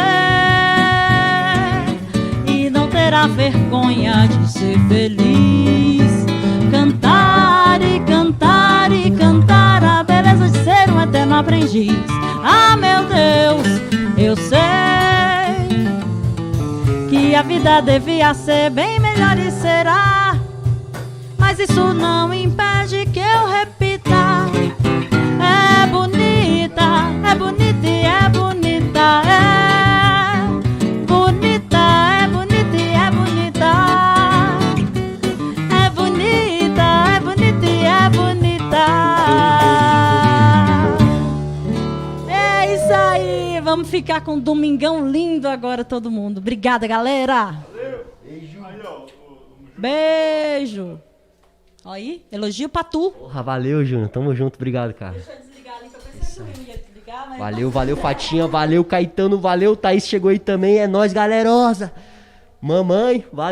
e não terá vergonha de ser feliz. Cantar e cantar e cantar a beleza de ser um eterno aprendiz. Ah, meu Deus, eu sei que a vida devia ser bem melhor e será, mas isso não impede que eu repita. Vamos ficar com um domingão lindo agora, todo mundo. Obrigada, galera. Beijo. Ó aí, elogio pra tu. Porra, valeu, Júnior. Tamo junto, obrigado, cara. Deixa eu desligar ali, que eu pensei que eu ia desligar, mas... Valeu, Fatinha, valeu, Caetano, valeu, Thaís chegou aí também, é nóis, galerosa. Mamãe, valeu.